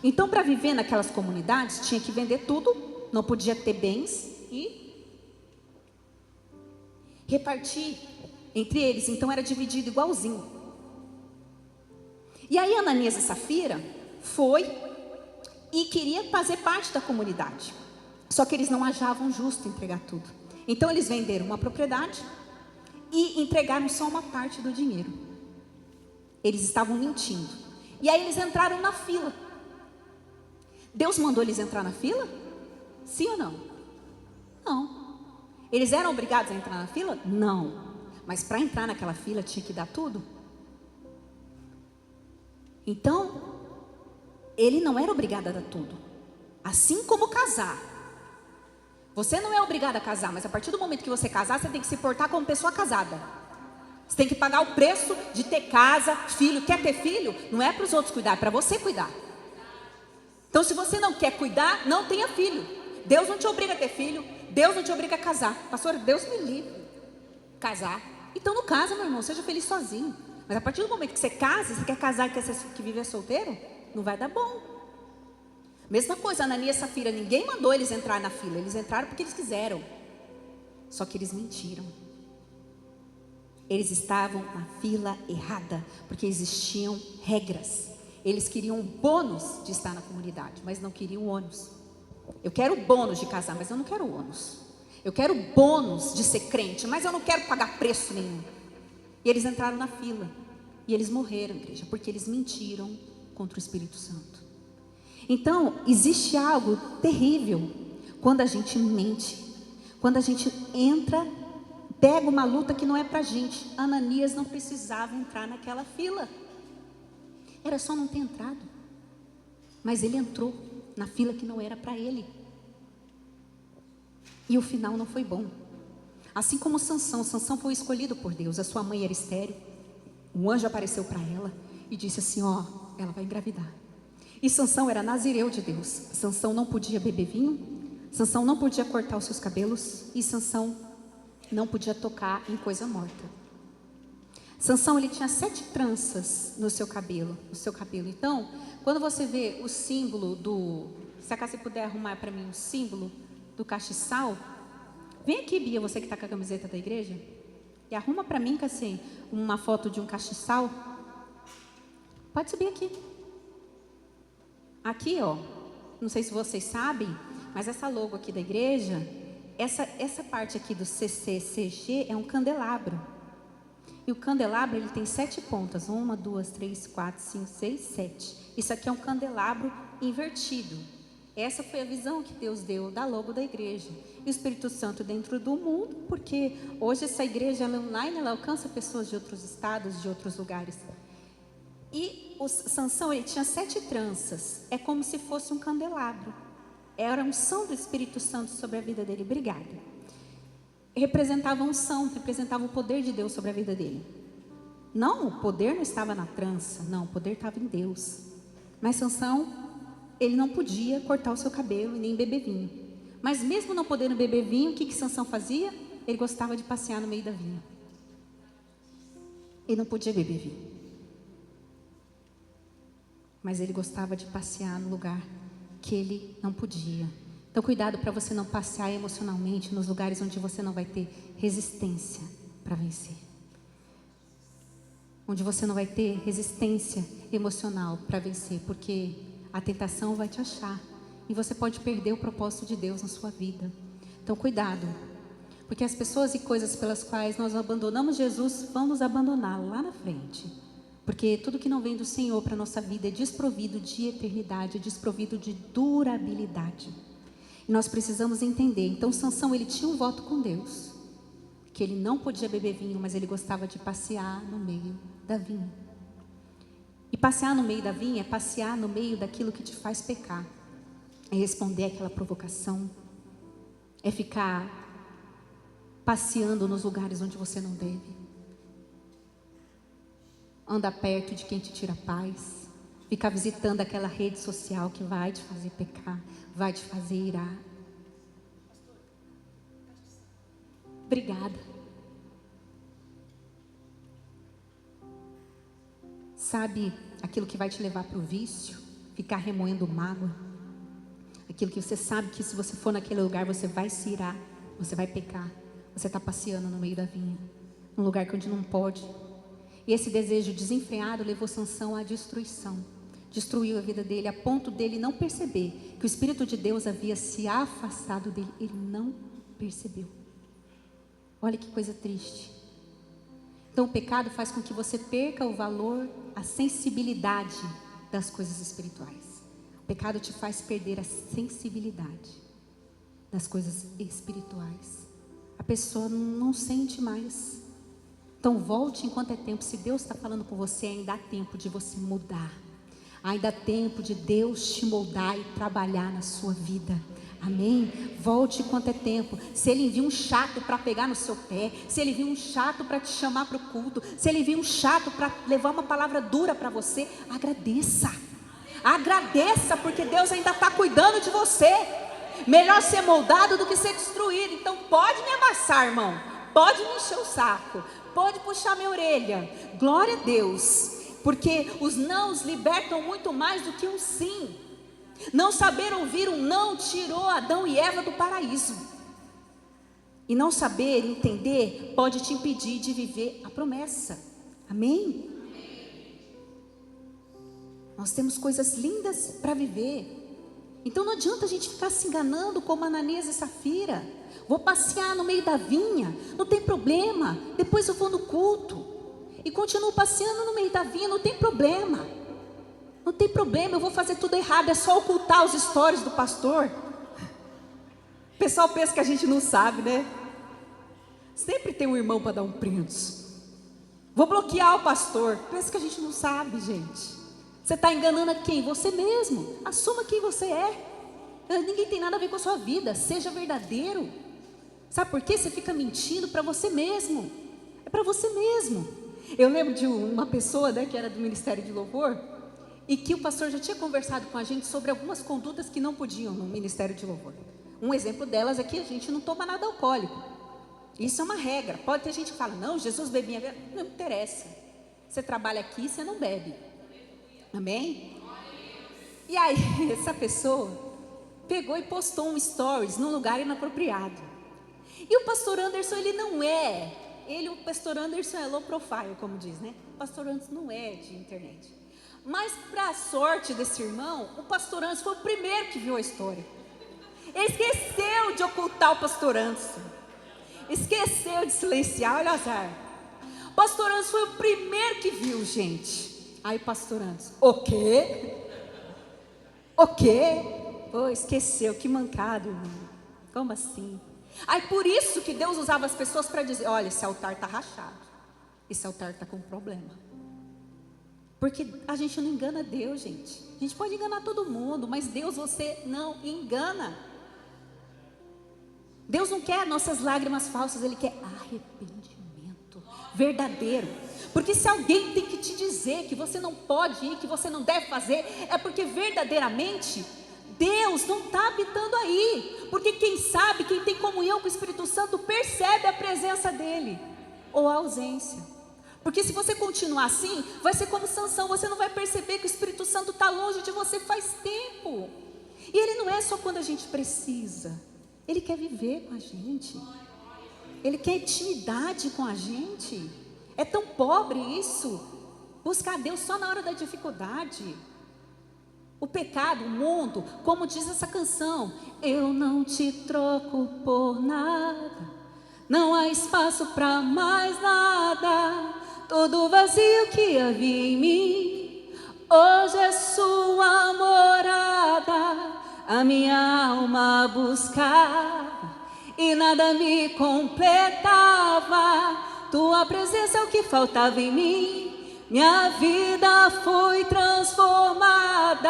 Então para viver naquelas comunidades, tinha que vender tudo. Não podia ter bens e repartir entre eles. Então era dividido igualzinho. E aí Ananias e Safira foi e queria fazer parte da comunidade. Só que eles não achavam justo entregar tudo. Então eles venderam uma propriedade e entregaram só uma parte do dinheiro. Eles estavam mentindo. E aí eles entraram na fila. Deus mandou eles entrar na fila? Sim ou não? Não. Eles eram obrigados a entrar na fila? Não. Mas para entrar naquela fila tinha que dar tudo. Então, ele não era obrigado a dar tudo. Assim como casar. Você não é obrigado a casar, mas a partir do momento que você casar, você tem que se portar como pessoa casada. Você tem que pagar o preço de ter casa, filho. Quer ter filho? Não é para os outros cuidar, é para você cuidar. Então, se você não quer cuidar, não tenha filho. Deus não te obriga a ter filho. Deus não te obriga a casar. Pastor, Deus me livre. Casar. Então não casa, meu irmão. Seja feliz sozinho. Mas a partir do momento que você casa, você quer casar e quer viver solteiro, não vai dar bom. Mesma coisa, Ananias e Safira. Ninguém mandou eles entrar na fila. Eles entraram porque eles quiseram. Só que eles mentiram. Eles estavam na fila errada. Porque existiam regras. Eles queriam o bônus de estar na comunidade, mas não queriam o ônus. Eu quero o bônus de casar, mas eu não quero o ônus. Eu quero o bônus de ser crente, mas eu não quero pagar preço nenhum. E eles entraram na fila. E eles morreram, igreja, porque eles mentiram contra o Espírito Santo. Então, existe algo terrível quando a gente mente. Quando a gente entra, pega uma luta que não é pra gente. Ananias não precisava entrar naquela fila. Era só não ter entrado. Mas ele entrou na fila que não era para ele. E o final não foi bom. Assim como Sansão foi escolhido por Deus. A sua mãe era estéril. Um anjo apareceu para ela e disse assim, ó, ela vai engravidar. E Sansão era nazireu de Deus. Sansão não podia beber vinho. Sansão não podia cortar os seus cabelos. E Sansão não podia tocar em coisa morta. Sansão, ele tinha 7 tranças no seu cabelo. Então, quando você vê o símbolo do... Se a Cássia puder arrumar para mim o símbolo do castiçal. Vem aqui, Bia, você que está com a camiseta da igreja. E arruma para mim, Cassim, uma foto de um castiçal. Pode subir aqui. Aqui, ó. Não sei se vocês sabem, mas essa logo aqui da igreja, essa parte aqui do CCCG é um candelabro. E o candelabro, ele tem 7 pontas. 1, 2, 3, 4, 5, 6, 7. Isso aqui é um candelabro invertido. Essa foi a visão que Deus deu da logo da igreja. E o Espírito Santo dentro do mundo, porque hoje essa igreja ela é online, ela alcança pessoas de outros estados, de outros lugares. E o Sansão, ele tinha 7 tranças. É como se fosse um candelabro. Era a unção do Espírito Santo sobre a vida dele. Obrigada. Representava a unção, representava o poder de Deus sobre a vida dele. Não, o poder não estava na trança. Não, o poder estava em Deus. Mas Sansão, ele não podia cortar o seu cabelo e nem beber vinho. Mas mesmo não podendo beber vinho, o que Sansão fazia? Ele gostava de passear no meio da vinha. Ele não podia beber vinho. Mas ele gostava de passear no lugar que ele não podia Então cuidado para você não passear emocionalmente nos lugares onde você não vai ter resistência para vencer. Onde você não vai ter resistência emocional para vencer, porque a tentação vai te achar e você pode perder o propósito de Deus na sua vida. Então cuidado, porque as pessoas e coisas pelas quais nós abandonamos Jesus vão nos abandonar lá na frente, porque tudo que não vem do Senhor para a nossa vida é desprovido de eternidade, é desprovido de durabilidade, e nós precisamos entender. Então Sansão, ele tinha um voto com Deus, que ele não podia beber vinho, mas ele gostava de passear no meio da vinha. E passear no meio da vinha é passear no meio daquilo que te faz pecar, é responder àquela provocação, é ficar passeando nos lugares onde você não deve, andar perto de quem te tira paz, ficar visitando aquela rede social que vai te fazer pecar, vai te fazer irar. Obrigada. Sabe aquilo que vai te levar para o vício? Ficar remoendo mágoa. Aquilo que você sabe que se você for naquele lugar você vai se irar, você vai pecar. Você está passeando no meio da vinha, num lugar onde não pode. E esse desejo desenfreado levou Sansão à destruição. Destruiu a vida dele a ponto dele não perceber que o Espírito de Deus havia se afastado dele. Ele não percebeu. Olha que coisa triste. Então o pecado faz com que você perca o valor, a sensibilidade das coisas espirituais. O pecado te faz perder a sensibilidade das coisas espirituais. A pessoa não sente mais. Então volte enquanto é tempo. Se Deus está falando com você, ainda há tempo de você mudar. Ainda há tempo de Deus te moldar e trabalhar na sua vida. Amém? Volte enquanto é tempo. Se Ele envia um chato para pegar no seu pé, se Ele envia um chato para te chamar para o culto, se Ele envia um chato para levar uma palavra dura para você, agradeça. Agradeça, porque Deus ainda está cuidando de você. Melhor ser moldado do que ser destruído. Então pode me amassar, irmão, pode me encher o saco, pode puxar minha orelha. Glória a Deus, porque os nãos libertam muito mais do que um sim. Não saber ouvir um não tirou Adão e Eva do paraíso. E não saber entender pode te impedir de viver a promessa. Amém? Nós temos coisas lindas para viver. Então não adianta a gente ficar se enganando como Ananias e Safira. Vou passear no meio da vinha, não tem problema. Depois eu vou no culto e continuo passeando no meio da vinha, não tem problema. Não tem problema, eu vou fazer tudo errado, é só ocultar os stories do pastor. O pessoal pensa que a gente não sabe, né? Sempre tem um irmão para dar um print. Vou bloquear o pastor. Pensa que a gente não sabe, gente. Você está enganando a quem? Você mesmo. Assuma quem você é. Ninguém tem nada a ver com a sua vida. Seja verdadeiro. Sabe por quê? Você fica mentindo para você mesmo. É para você mesmo. Eu lembro de uma pessoa, né, que era do Ministério de Louvor, e que o pastor já tinha conversado com a gente sobre algumas condutas que não podiam no Ministério de Louvor. Um exemplo delas é que a gente não toma nada alcoólico. Isso é uma regra. Pode ter gente que fala, não, Jesus bebia. Não interessa. Você trabalha aqui, você não bebe. Amém? E aí, essa pessoa pegou e postou um stories num lugar inapropriado. E o pastor Anderson, ele não é... o pastor Anderson é low profile, como diz, né? O pastor Anderson não é de internet. Mas, para a sorte desse irmão, o pastor Anderson foi o primeiro que viu a história. Ele esqueceu de ocultar o pastor Anderson. Esqueceu de silenciar, olha o azar. O pastor Anderson foi o primeiro que viu, gente. Aí, pastor Anderson, o quê? O quê? Pô, esqueceu, que mancado, irmão. Como assim? Aí, por isso que Deus usava as pessoas para dizer, olha, esse altar está rachado. Esse altar está com problema. Porque a gente não engana Deus, gente. A gente pode enganar todo mundo, mas Deus você não engana. Deus não quer nossas lágrimas falsas, Ele quer arrependimento verdadeiro. Porque se alguém tem que te dizer que você não pode ir, que você não deve fazer, é porque verdadeiramente Deus não está habitando aí. Porque quem sabe, quem tem comunhão com o Espírito Santo, percebe a presença dEle ou a ausência. Porque se você continuar assim, vai ser como Sansão, você não vai perceber que o Espírito Santo está longe de você faz tempo. E Ele não é só quando a gente precisa. Ele quer viver com a gente. Ele quer intimidade com a gente. É tão pobre isso. Buscar Deus só na hora da dificuldade. O pecado, o mundo, como diz essa canção, eu não te troco por nada, não há espaço para mais nada, todo vazio que havia em mim, hoje é sua morada, a minha alma buscava e nada me completava, tua presença é o que faltava em mim. Minha vida foi transformada,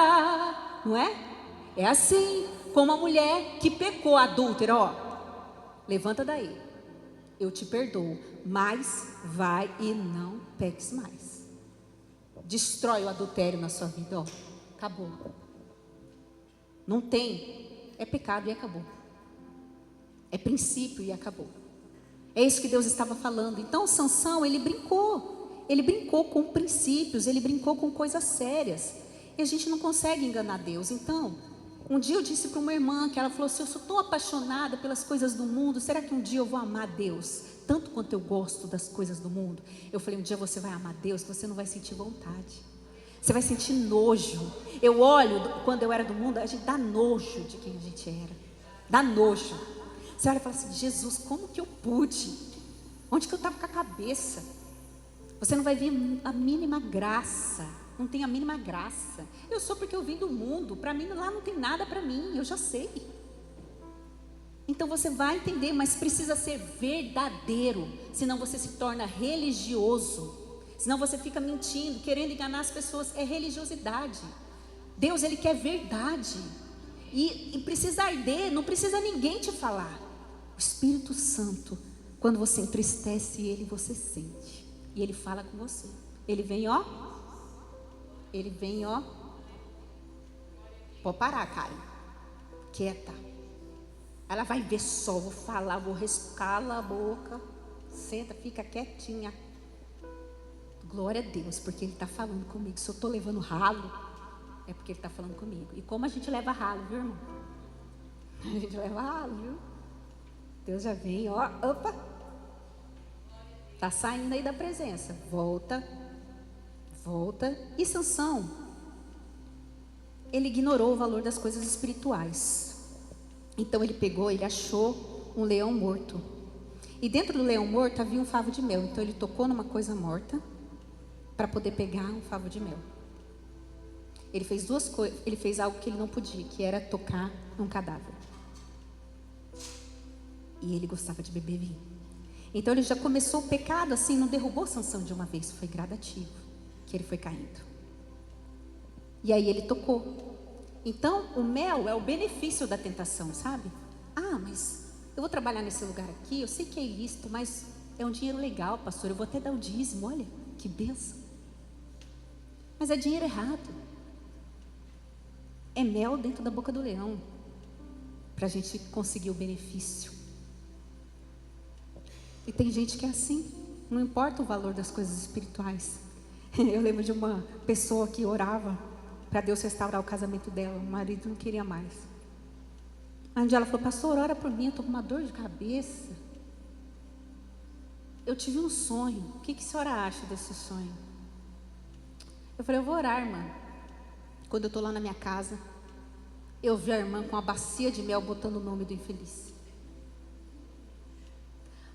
não é? É assim, como a mulher que pecou, adúltera, ó. Levanta daí, eu te perdoo, mas vai e não peques mais. Destrói o adultério na sua vida, ó. Acabou. Não tem, é pecado e acabou. É princípio e acabou. É isso que Deus estava falando. Então Sansão, ele brincou. Ele brincou com princípios, ele brincou com coisas sérias. E a gente não consegue enganar Deus. Então, um dia eu disse para uma irmã, que ela falou assim, eu sou tão apaixonada pelas coisas do mundo, será que um dia eu vou amar Deus? Tanto quanto eu gosto das coisas do mundo. Eu falei, um dia você vai amar Deus, que você não vai sentir vontade. Você vai sentir nojo. Eu olho, quando eu era do mundo, a gente dá nojo de quem a gente era. Dá nojo. Você olha e fala assim, Jesus, como que eu pude? Onde que eu estava com a cabeça? Você não vai ver a mínima graça. Não tem a mínima graça. Eu sou porque eu vim do mundo. Para mim lá não tem nada para mim. Eu já sei. Então você vai entender, mas precisa ser verdadeiro. Senão você se torna religioso. Senão você fica mentindo, querendo enganar as pessoas. É religiosidade. Deus, Ele quer verdade. E precisa arder. Não precisa ninguém te falar. O Espírito Santo, quando você entristece Ele, você sente. E Ele fala com você. Ele vem, ó. Ele vem, ó. Pode parar, Karen. Quieta. Ela vai ver só, vou falar, vou cala a boca. Senta, fica quietinha. Glória a Deus, porque Ele está falando comigo. Se eu estou levando ralo, é porque Ele está falando comigo. E como a gente leva ralo, viu, irmão? A gente leva ralo, viu? Deus já vem, ó. Opa. Está saindo aí da presença. Volta. Volta. E Sansão, ele ignorou o valor das coisas espirituais. Então ele pegou, ele achou um leão morto. E dentro do leão morto havia um favo de mel. Então ele tocou numa coisa morta para poder pegar um favo de mel. Ele fez duas coisas. Ele fez algo que ele não podia, que era tocar num cadáver. E ele gostava de beber vinho. Então ele já começou o pecado assim, não derrubou Sansão de uma vez, foi gradativo, que ele foi caindo. E aí ele tocou. Então o mel é o benefício da tentação, sabe? Ah, mas eu vou trabalhar nesse lugar aqui, eu sei que é ilícito, mas é um dinheiro legal, pastor, eu vou até dar o dízimo, olha, que bênção. Mas é dinheiro errado. É mel dentro da boca do leão, para a gente conseguir o benefício. E tem gente que é assim, não importa o valor das coisas espirituais. Eu lembro de uma pessoa que orava para Deus restaurar o casamento dela, o marido não queria mais. Aí um dia ela falou, pastor, ora por mim, eu estou com uma dor de cabeça. Eu tive um sonho, o que a senhora acha desse sonho? Eu falei, eu vou orar, irmã. Quando eu estou lá na minha casa, eu vi a irmã com uma bacia de mel botando o nome do infeliz.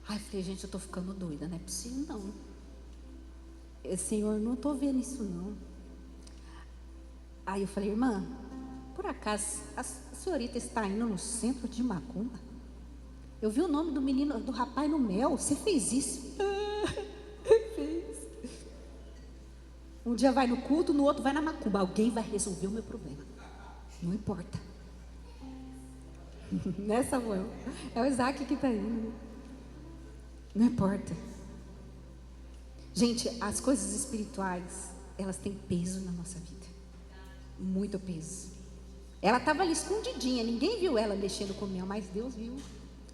Ai, eu falei, gente, eu estou ficando doida, não é possível não. Senhor, não estou vendo isso não. Aí eu falei, irmã, por acaso a senhorita está indo no centro de macumba? Eu vi o nome do menino, do rapaz no mel, você fez isso? Fez. Um dia vai no culto, no outro vai na macumba. Alguém vai resolver o meu problema. Não importa. Né, Samuel? É o Isaac que está indo. Não importa. Gente, as coisas espirituais, elas têm peso na nossa vida. Muito peso. Ela estava ali escondidinha, ninguém viu ela mexendo com mel, mas Deus viu.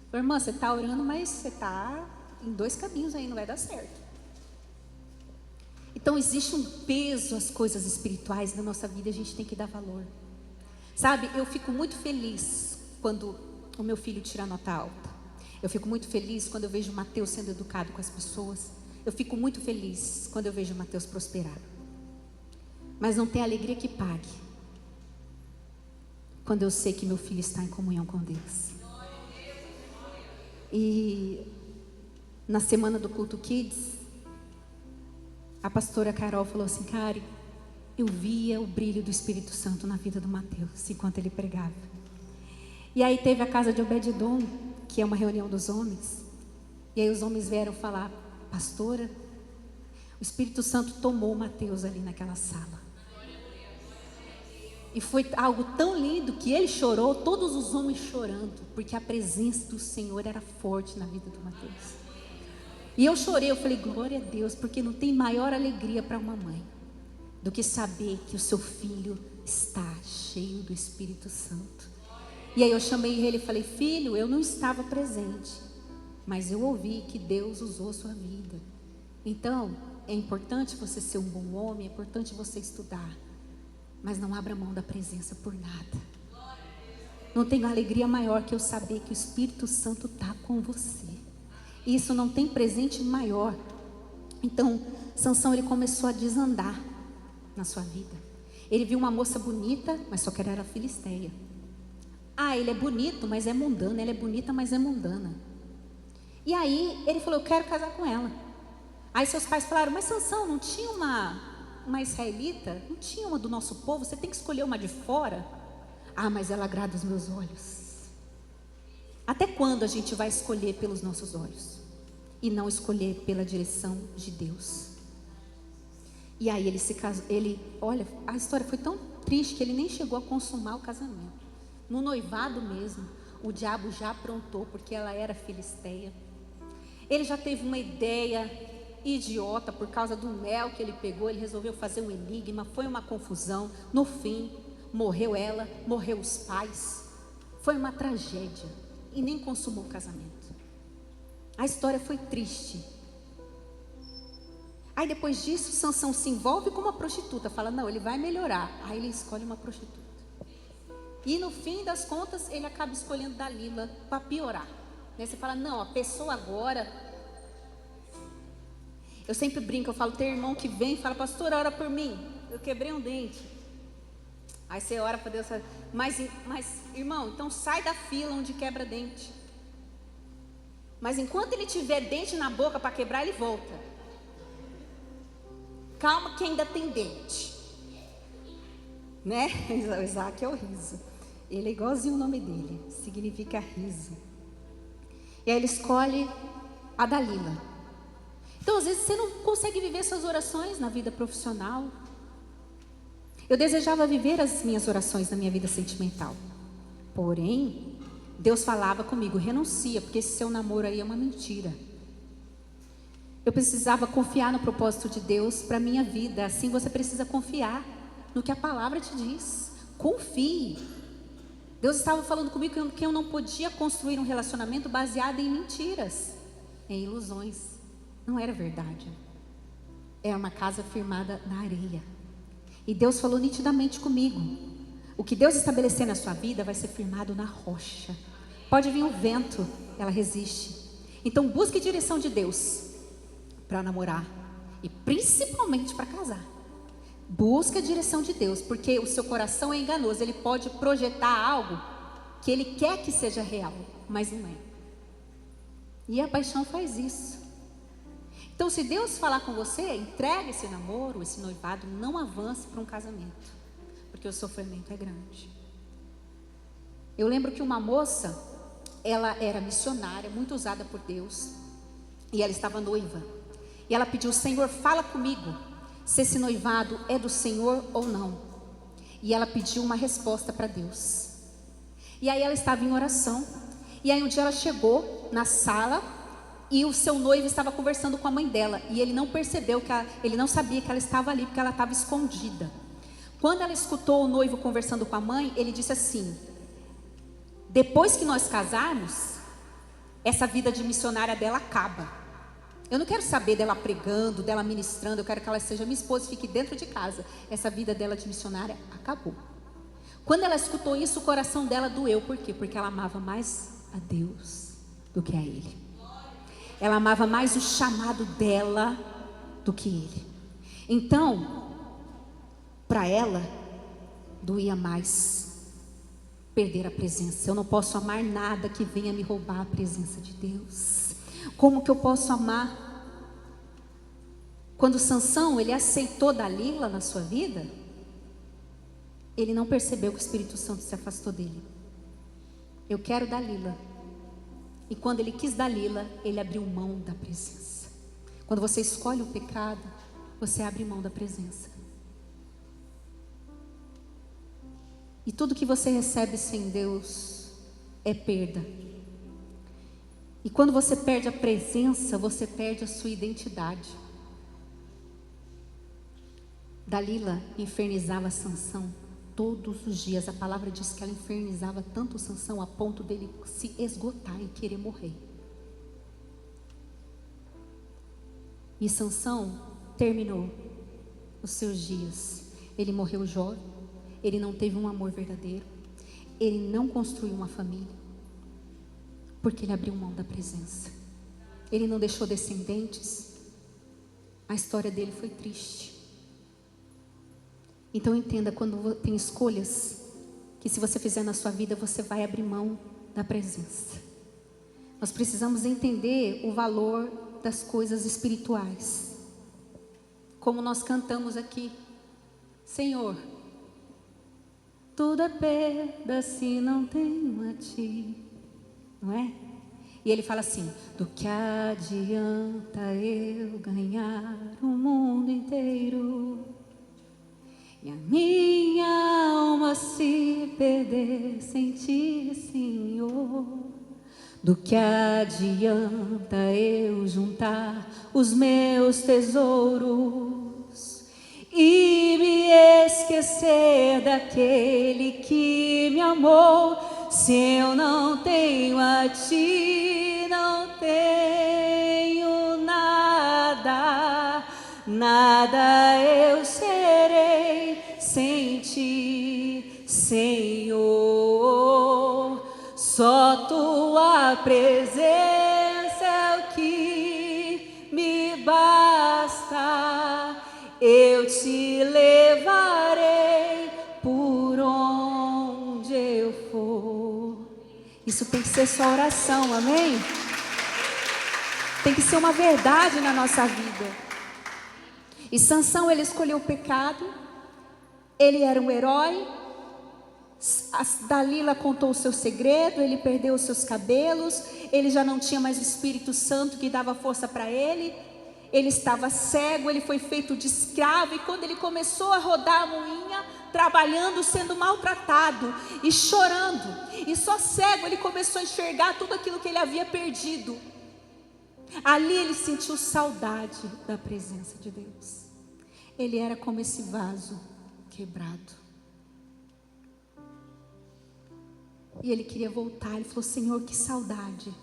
Falei, irmã, você está orando, mas você está em dois caminhos aí, não vai dar certo. Então existe um peso às coisas espirituais na nossa vida, a gente tem que dar valor. Sabe, eu fico muito feliz quando o meu filho tira nota alta. Eu fico muito feliz quando eu vejo o Mateus sendo educado com as pessoas. Eu fico muito feliz quando eu vejo o Mateus prosperar. Mas não tem alegria que pague quando eu sei que meu filho está em comunhão com Deus. E na semana do Culto Kids, a pastora Carol falou assim: Kari, eu via o brilho do Espírito Santo na vida do Mateus enquanto ele pregava. E aí teve a casa de Obed-Edom, que é uma reunião dos homens. E aí os homens vieram falar: pastora, o Espírito Santo tomou o Mateus ali naquela sala. E foi algo tão lindo que ele chorou, todos os homens chorando, porque a presença do Senhor era forte na vida do Mateus. E eu chorei, eu falei: glória a Deus, porque não tem maior alegria para uma mãe do que saber que o seu filho está cheio do Espírito Santo. E aí eu chamei ele e falei: filho, eu não estava presente, mas eu ouvi que Deus usou sua vida. Então, é importante você ser um bom homem, é importante você estudar, mas não abra mão da presença por nada. Não tenho alegria maior que eu saber que o Espírito Santo está com você. Isso não tem presente maior. Então, Sansão, ele começou a desandar na sua vida. Ele viu uma moça bonita, mas só que ela era filisteia. Ah, ele é bonito, mas é mundano. Ela é bonita, mas é mundana. E aí, ele falou: eu quero casar com ela. Aí seus pais falaram: mas Sansão, não tinha uma israelita? Não tinha uma do nosso povo? Você tem que escolher uma de fora? Ah, mas ela agrada os meus olhos. Até quando a gente vai escolher pelos nossos olhos e não escolher pela direção de Deus? E aí ele se casou. Olha, a história foi tão triste que ele nem chegou a consumar o casamento. No noivado mesmo, o diabo já aprontou, porque ela era filisteia. Ele já teve uma ideia idiota por causa do mel que ele pegou. Ele resolveu fazer um enigma, foi uma confusão. No fim, morreu ela, morreu os pais. Foi uma tragédia e nem consumou o casamento. A história foi triste. Aí depois disso, Sansão se envolve com uma prostituta. Fala: não, ele vai melhorar. Aí ele escolhe uma prostituta. E no fim das contas, ele acaba escolhendo Dalila para piorar. Você fala: não, a pessoa agora... Eu sempre brinco, eu falo: tem irmão que vem e fala: pastor, ora por mim, eu quebrei um dente. Aí você ora para Deus, mas irmão, então sai da fila onde quebra dente. Mas enquanto ele tiver dente na boca para quebrar, ele volta. Calma que ainda tem dente, né? O Isaac é o riso. Ele é igualzinho o nome dele, significa riso. E aí ele escolhe a Dalila. Então às vezes você não consegue viver suas orações na vida profissional. Eu desejava viver as minhas orações na minha vida sentimental. Porém, Deus falava comigo: renuncia, porque esse seu namoro aí é uma mentira. Eu precisava confiar no propósito de Deus para a minha vida. Assim você precisa confiar no que a palavra te diz. Confie. Deus estava falando comigo que eu não podia construir um relacionamento baseado em mentiras, em ilusões. Não era verdade. Era uma casa firmada na areia. E Deus falou nitidamente comigo: o que Deus estabelecer na sua vida vai ser firmado na rocha. Pode vir o vento, ela resiste. Então busque direção de Deus para namorar e principalmente para casar. Busque a direção de Deus, porque o seu coração é enganoso. Ele pode projetar algo que ele quer que seja real, mas não é. E a paixão faz isso. Então, se Deus falar com você, entregue esse namoro, esse noivado, não avance para um casamento, porque o sofrimento é grande. Eu lembro que uma moça, ela era missionária, muito usada por Deus, e ela estava noiva. E ela pediu: Senhor, fala comigo, se esse noivado é do Senhor ou não. E ela pediu uma resposta para Deus. E aí ela estava em oração. E aí um dia ela chegou na sala e o seu noivo estava conversando com a mãe dela. E ele não percebeu ele não sabia que ela estava ali, porque ela estava escondida. Quando ela escutou o noivo conversando com a mãe, ele disse assim: depois que nós casarmos, essa vida de missionária dela acaba. Eu não quero saber dela pregando, dela ministrando. Eu quero que ela seja minha esposa e fique dentro de casa. Essa vida dela de missionária acabou. Quando ela escutou isso, o coração dela doeu. Por quê? Porque ela amava mais a Deus do que a ele. Ela amava mais o chamado dela do que ele. Então, para ela, doía mais perder a presença. Eu não posso amar nada que venha me roubar a presença de Deus. Como que eu posso amar? Quando Sansão, ele aceitou Dalila na sua vida, ele não percebeu que o Espírito Santo se afastou dele. Eu quero Dalila. E quando ele quis Dalila, ele abriu mão da presença. Quando você escolhe o pecado, você abre mão da presença. E tudo que você recebe sem Deus é perda. E quando você perde a presença, você perde a sua identidade. Dalila infernizava Sansão todos os dias. A palavra diz que ela infernizava tanto Sansão a ponto dele se esgotar e querer morrer. E Sansão terminou os seus dias. Ele morreu jovem, ele não teve um amor verdadeiro, ele não construiu uma família, porque ele abriu mão da presença. Ele não deixou descendentes. A história dele foi triste. Então entenda, quando tem escolhas que se você fizer na sua vida, você vai abrir mão da presença. Nós precisamos entender o valor das coisas espirituais. Como nós cantamos aqui: Senhor, tudo é perda se não tenho a Ti. Não é? E ele fala assim: do que adianta eu ganhar o mundo inteiro e a minha alma se perder sem Ti, Senhor? Do que adianta eu juntar os meus tesouros e me esquecer daquele que me amou, se eu não tenho a Ti? Não tenho nada, nada eu serei sem Ti, Senhor. Só Tua presença é o que me basta. Eu Te levarei por onde eu for. Isso tem que ser sua oração, amém? Tem que ser uma verdade na nossa vida. E Sansão, ele escolheu o pecado. Ele era um herói. A Dalila contou o seu segredo. Ele perdeu os seus cabelos. Ele já não tinha mais o Espírito Santo que dava força para ele. Ele estava cego, ele foi feito de escravo. E quando ele começou a rodar a moinha, trabalhando, sendo maltratado e chorando, e só cego, ele começou a enxergar tudo aquilo que ele havia perdido. Ali ele sentiu saudade da presença de Deus. Ele era como esse vaso quebrado. E ele queria voltar. Ele falou: Senhor, que saudade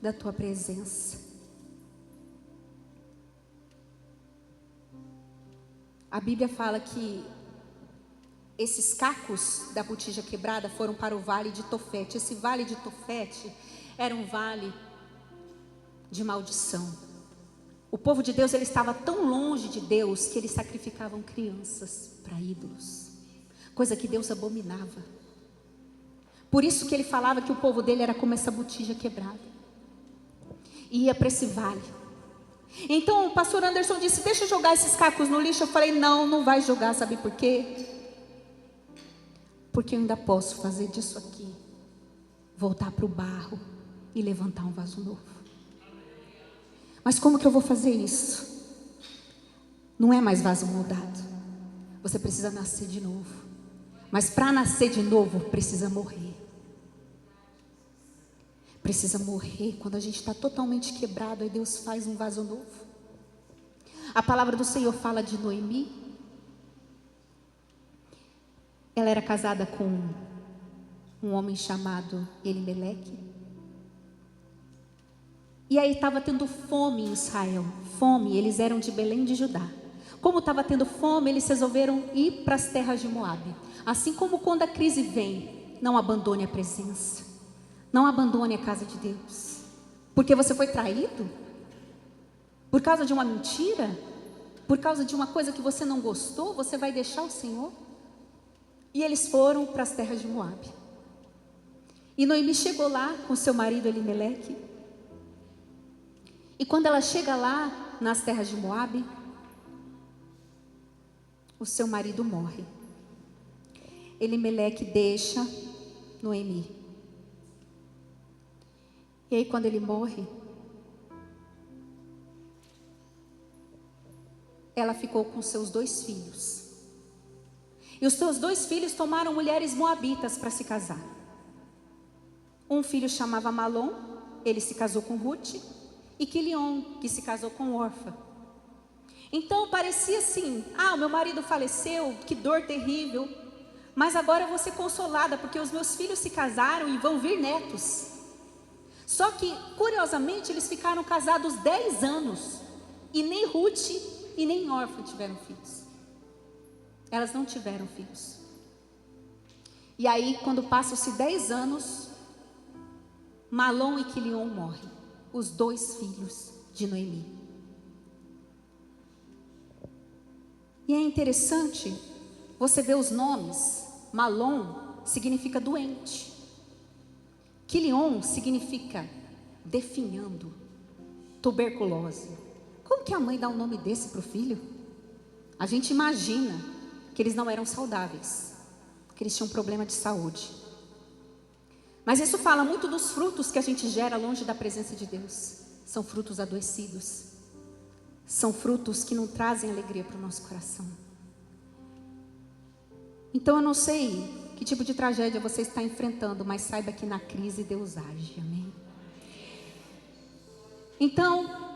da Tua presença. A Bíblia fala que esses cacos da botija quebrada foram para o vale de Tofete. Esse vale de Tofete era um vale de maldição. O povo de Deus, ele estava tão longe de Deus que eles sacrificavam crianças para ídolos, coisa que Deus abominava. Por isso que ele falava que o povo dele era como essa botija quebrada, e ia para esse vale. Então o pastor Anderson disse: deixa eu jogar esses cacos no lixo. Eu falei: não, não vai jogar. Sabe por quê? Porque eu ainda posso fazer disso aqui, voltar para o barro e levantar um vaso novo. Mas como que eu vou fazer isso? Não é mais vaso moldado. Você precisa nascer de novo. Mas para nascer de novo, precisa morrer. Precisa morrer. Quando a gente está totalmente quebrado, aí Deus faz um vaso novo. A palavra do Senhor fala de Noemi. Ela era casada com um homem chamado Elimeleque. E aí estava tendo fome em Israel. Fome, eles eram de Belém de Judá. Como estava tendo fome, eles resolveram ir para as terras de Moabe. Assim como quando a crise vem, não abandone a presença, não abandone a casa de Deus, porque você foi traído, por causa de uma mentira, por causa de uma coisa que você não gostou, você vai deixar o Senhor? E eles foram para as terras de Moabe. E Noemi chegou lá com seu marido Elimeleque. E quando ela chega lá nas terras de Moabe, o seu marido morre. Elimeleque deixa Noemi. E aí quando ele morre, ela ficou com seus 2 filhos. E os seus 2 filhos tomaram mulheres moabitas para se casar. Um filho chamava Malom, ele se casou com Ruth, e Quilion, que se casou com Orfa. Então parecia assim: o meu marido faleceu, que dor terrível, mas agora eu vou ser consolada, porque os meus filhos se casaram e vão vir netos. Só que, curiosamente, eles ficaram casados 10 anos, e nem Ruth e nem Orfa tiveram filhos. Elas não tiveram filhos. E aí, quando passam-se 10 anos, Malom e Quilion morrem, os 2 filhos de Noemi. E é interessante, você vê os nomes. Malom significa doente. Quilion significa definhando, tuberculose. Como que a mãe dá um nome desse para o filho? A gente imagina que eles não eram saudáveis, que eles tinham problema de saúde. Mas isso fala muito dos frutos que a gente gera longe da presença de Deus. São frutos adoecidos. São frutos que não trazem alegria para o nosso coração. Então eu não sei que tipo de tragédia você está enfrentando, mas saiba que na crise Deus age, amém? Então,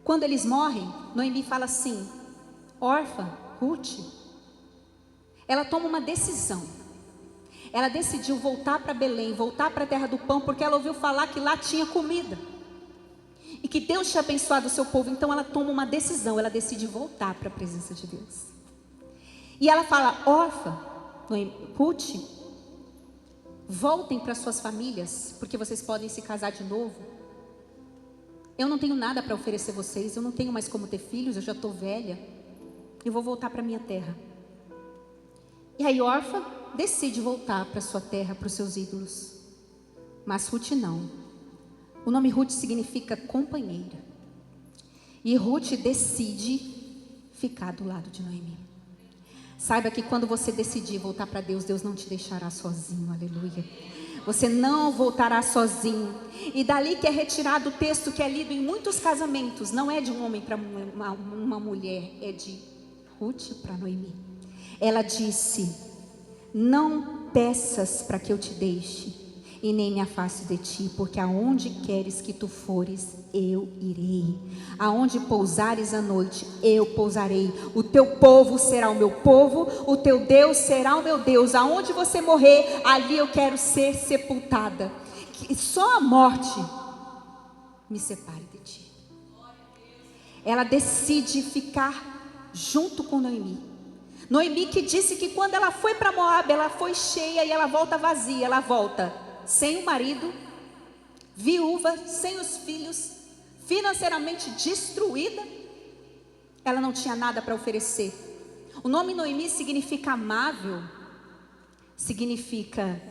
quando eles morrem, Noemi fala assim: Orfa, Ruth, ela toma uma decisão. Ela decidiu voltar para Belém, voltar para a terra do pão, porque ela ouviu falar que lá tinha comida. E que Deus tinha abençoado o seu povo. Então ela toma uma decisão, ela decide voltar para a presença de Deus. E ela fala: Orfa, Ruth, voltem para suas famílias, porque vocês podem se casar de novo. Eu não tenho nada para oferecer vocês, eu não tenho mais como ter filhos, eu já estou velha. Eu vou voltar para a minha terra. E aí Orfa decide voltar para sua terra, para os seus ídolos. Mas Ruth não. O nome Ruth significa companheira. E Ruth decide ficar do lado de Noemi. Saiba que quando você decidir voltar para Deus, Deus não te deixará sozinho, aleluia. Você não voltará sozinho. E dali que é retirado o texto que é lido em muitos casamentos. Não é de um homem para uma mulher, é de Ruth para Noemi. Ela disse: não peças para que eu te deixe e nem me afaste de ti, porque aonde queres que tu fores, eu irei. Aonde pousares à noite, eu pousarei. O teu povo será o meu povo, o teu Deus será o meu Deus. Aonde você morrer, ali eu quero ser sepultada. Que só a morte me separe de ti. Ela decide ficar junto com Noemi. Noemi que disse que quando ela foi para Moabe, ela foi cheia e ela volta vazia. Ela volta sem o marido, viúva, sem os filhos, financeiramente destruída. Ela não tinha nada para oferecer. O nome Noemi significa amável, significa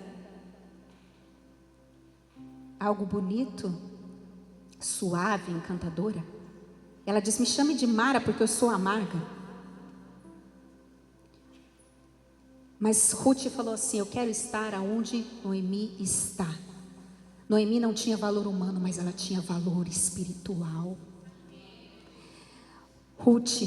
algo bonito, suave, encantadora. Ela diz: me chame de Mara, porque eu sou amarga. Mas Ruth falou assim: eu quero estar aonde Noemi está. Noemi não tinha valor humano, mas ela tinha valor espiritual. Ruth,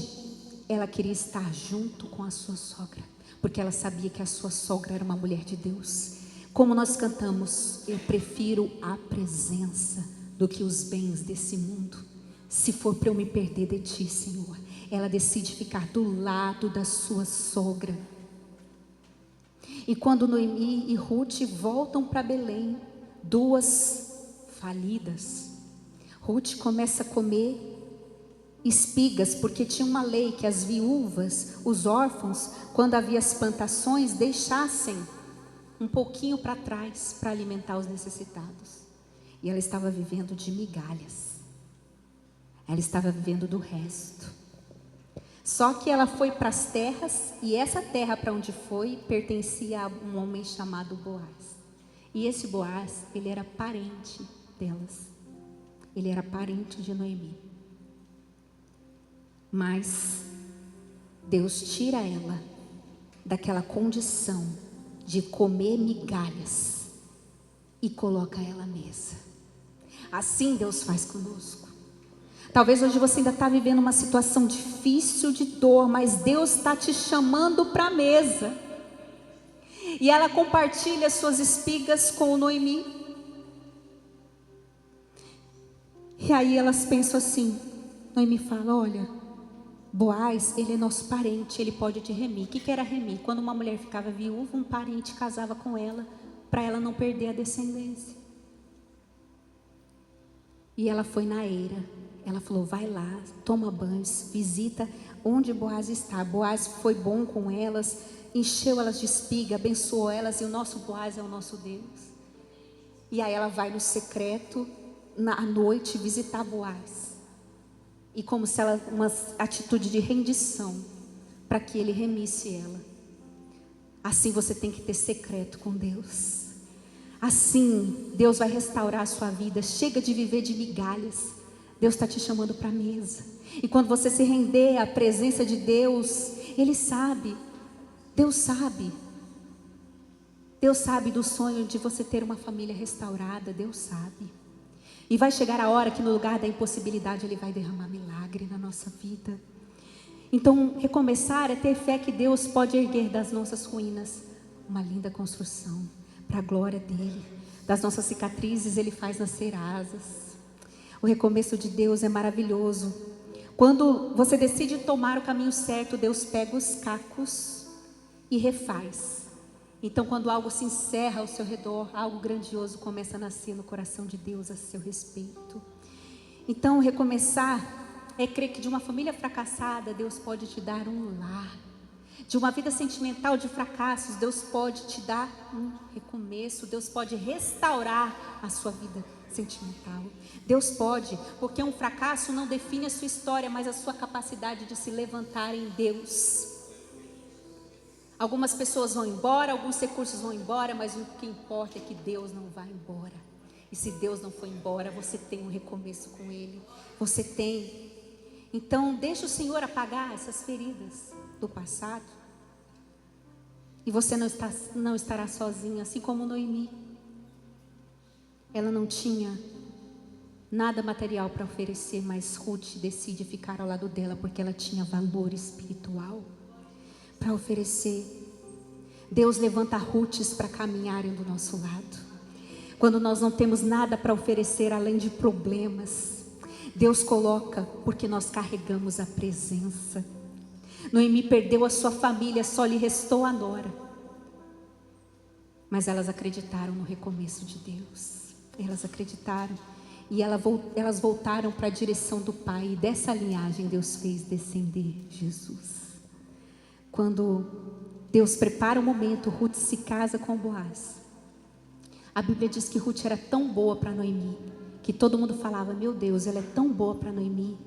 ela queria estar junto com a sua sogra, porque ela sabia que a sua sogra era uma mulher de Deus. Como nós cantamos: eu prefiro a presença do que os bens desse mundo. Se for para eu me perder de ti, Senhor. Ela decide ficar do lado da sua sogra. E quando Noemi e Ruth voltam para Belém, 2 falidas, Ruth começa a comer espigas, porque tinha uma lei que as viúvas, os órfãos, quando havia as plantações, deixassem um pouquinho para trás para alimentar os necessitados. E ela estava vivendo de migalhas. Ela estava vivendo do resto. Só que ela foi para as terras, e essa terra para onde foi pertencia a um homem chamado Boaz. E esse Boaz, ele era parente delas. Ele era parente de Noemi. Mas Deus tira ela daquela condição de comer migalhas e coloca ela à mesa. Assim Deus faz conosco. Talvez hoje você ainda está vivendo uma situação difícil de dor, mas Deus está te chamando para a mesa. E ela compartilha suas espigas com o Noemi. E aí elas pensam assim, Noemi fala, olha, Boaz, ele é nosso parente, ele pode te remir. O que era remir? Quando uma mulher ficava viúva, um parente casava com ela, para ela não perder a descendência. E ela foi na eira. Ela falou, vai lá, toma banhos, visita onde Boaz está. Boaz foi bom com elas, encheu elas de espiga, abençoou elas, e o nosso Boaz é o nosso Deus. E aí ela vai no secreto, à noite, visitar Boaz. E como se ela, uma atitude de rendição, para que ele remisse ela. Assim você tem que ter secreto com Deus. Assim Deus vai restaurar a sua vida. Chega de viver de migalhas. Deus está te chamando para a mesa. E quando você se render à presença de Deus, Ele sabe. Deus sabe. Deus sabe do sonho de você ter uma família restaurada. Deus sabe. E vai chegar a hora que no lugar da impossibilidade Ele vai derramar milagre na nossa vida. Então recomeçar é ter fé que Deus pode erguer das nossas ruínas uma linda construção para a glória dEle. Das nossas cicatrizes Ele faz nascer asas. O recomeço de Deus é maravilhoso. Quando você decide tomar o caminho certo, Deus pega os cacos e refaz. Então quando algo se encerra ao seu redor, algo grandioso começa a nascer no coração de Deus a seu respeito. Então recomeçar é crer que de uma família fracassada, Deus pode te dar um lar. De uma vida sentimental de fracassos, Deus pode te dar um recomeço. Deus pode restaurar a sua vida sentimental. Deus pode, porque um fracasso não define a sua história, mas a sua capacidade de se levantar em Deus. Algumas pessoas vão embora, alguns recursos vão embora, mas o que importa é que Deus não vai embora. E se Deus não for embora, você tem um recomeço com Ele. Você tem. Então deixa o Senhor apagar essas feridas do passado. E você não estará sozinha, assim como Noemi. Ela não tinha nada material para oferecer, mas Ruth decide ficar ao lado dela, porque ela tinha valor espiritual para oferecer. Deus levanta Ruths para caminharem do nosso lado. Quando nós não temos nada para oferecer além de problemas, Deus coloca, porque nós carregamos a presença. Noemi perdeu a sua família, só lhe restou a nora. Mas elas acreditaram no recomeço de Deus. Elas acreditaram. E elas voltaram para a direção do Pai. E dessa linhagem Deus fez descender Jesus. Quando Deus prepara o momento, Ruth se casa com Boaz. A Bíblia diz que Ruth era tão boa para Noemi, que todo mundo falava, meu Deus, ela é tão boa para Noemi.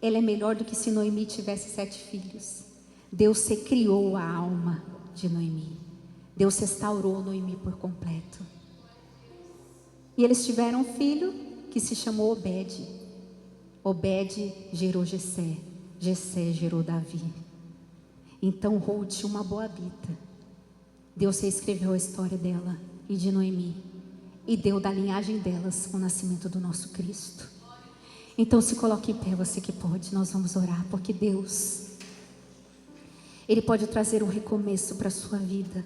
Ela é melhor do que se Noemi tivesse 7 filhos. Deus recriou a alma de Noemi. Deus restaurou Noemi por completo. E eles tiveram um filho que se chamou Obed. Obed gerou Jessé. Jessé gerou Davi. Então Ruth, uma moabita, Deus reescreveu a história dela e de Noemi. E deu da linhagem delas o nascimento do nosso Cristo. Então se coloque em pé, você que pode. Nós vamos orar, porque Deus, Ele pode trazer um recomeço para a sua vida,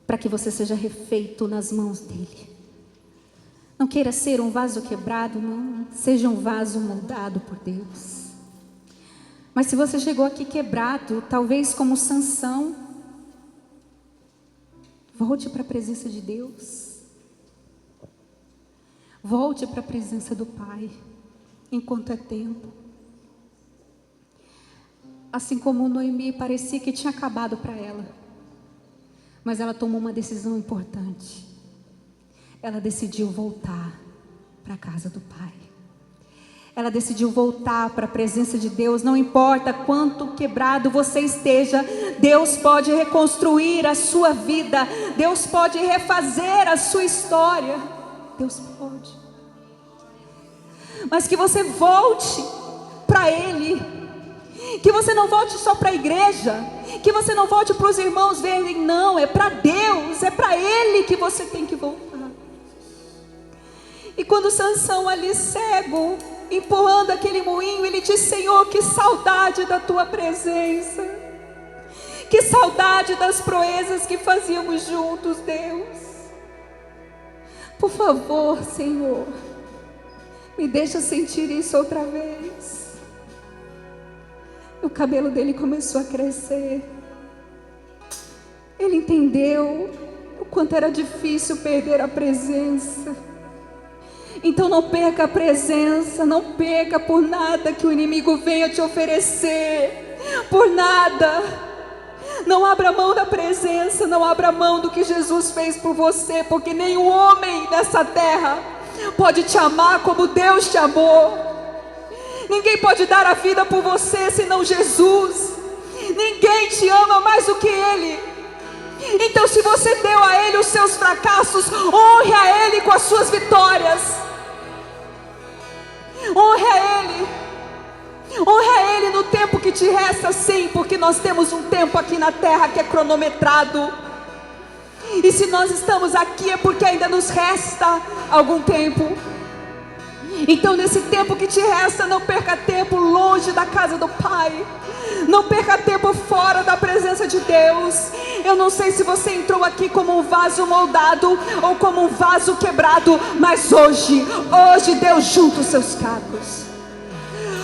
para que você seja refeito nas mãos dEle. Não queira ser um vaso quebrado, não. Seja um vaso moldado por Deus. Mas se você chegou aqui quebrado, talvez como Sansão, volte para a presença de Deus. Volte para a presença do Pai. enquanto é tempo. Assim como Noemi parecia que tinha acabado para ela, mas ela tomou uma decisão importante. Ela decidiu voltar para a casa do Pai. Ela decidiu voltar para a presença de Deus. Não importa quanto quebrado você esteja, Deus pode reconstruir a sua vida. Deus pode refazer a sua história. Deus pode. Mas que você volte para Ele. Que você não volte só para a igreja. Que você não volte para os irmãos verem. Não, é para Deus. É para Ele que você tem que voltar. E quando Sansão ali cego, empurrando aquele moinho, ele disse: Senhor, que saudade da tua presença, que saudade das proezas que fazíamos juntos, Deus. Por favor, Senhor, me deixa sentir isso outra vez. O cabelo dele começou a crescer. Ele entendeu o quanto era difícil perder a presença. Então não perca a presença, não perca por nada que o inimigo venha te oferecer, por nada. Não abra mão da presença, não abra mão do que Jesus fez por você, porque nenhum homem nessa terra pode te amar como Deus te amou. Ninguém pode dar a vida por você senão Jesus. Ninguém te ama mais do que Ele. Então, se você deu a Ele os seus fracassos, honre a Ele com as suas vitórias. Honre a Ele. Honre a Ele no tempo que te resta, sim, porque nós temos um tempo aqui na terra que é cronometrado. E se nós estamos aqui é porque ainda nos resta algum tempo. Então, nesse tempo que te resta, não perca tempo longe da casa do Pai. Não perca tempo fora da presença de Deus. Eu não sei se você entrou aqui como um vaso moldado ou como um vaso quebrado, mas hoje Deus junta os seus cacos.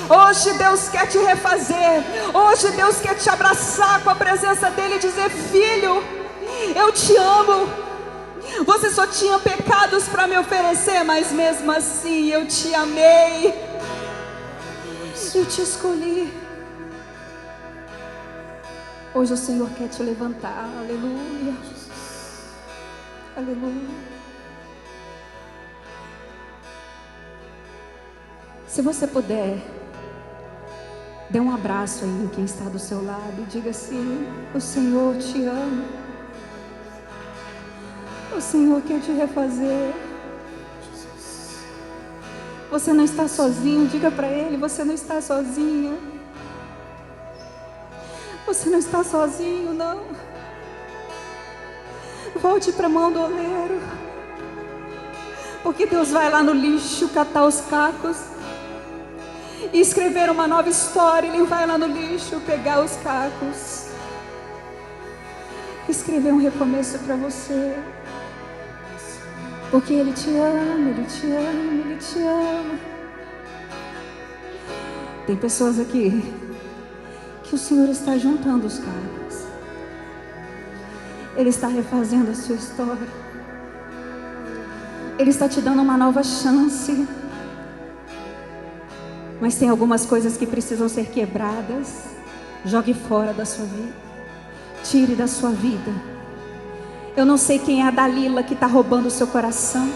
Hoje Deus quer te refazer. Hoje Deus quer te abraçar com a presença dEle e dizer: filho, eu te amo. Você só tinha pecados para me oferecer, mas mesmo assim eu te amei. Eu te escolhi. Hoje o Senhor quer te levantar. Aleluia. Aleluia. Se você puder, dê um abraço aí em quem está do seu lado e diga assim: o Senhor te ama. O Senhor quer te refazer. Você não está sozinho. Diga para Ele: você não está sozinho. Você não está sozinho, não. Volte para a mão do oleiro, porque Deus vai lá no lixo catar os cacos e escrever uma nova história. Ele vai lá no lixo pegar os cacos, escrever um recomeço para você. Porque Ele te ama, Ele te ama, Ele te ama. Tem pessoas aqui que o Senhor está juntando os cacos. Ele está refazendo a sua história. Ele está te dando uma nova chance. Mas tem algumas coisas que precisam ser quebradas. Jogue fora da sua vida. Tire da sua vida. Eu não sei quem é a Dalila que está roubando o seu coração.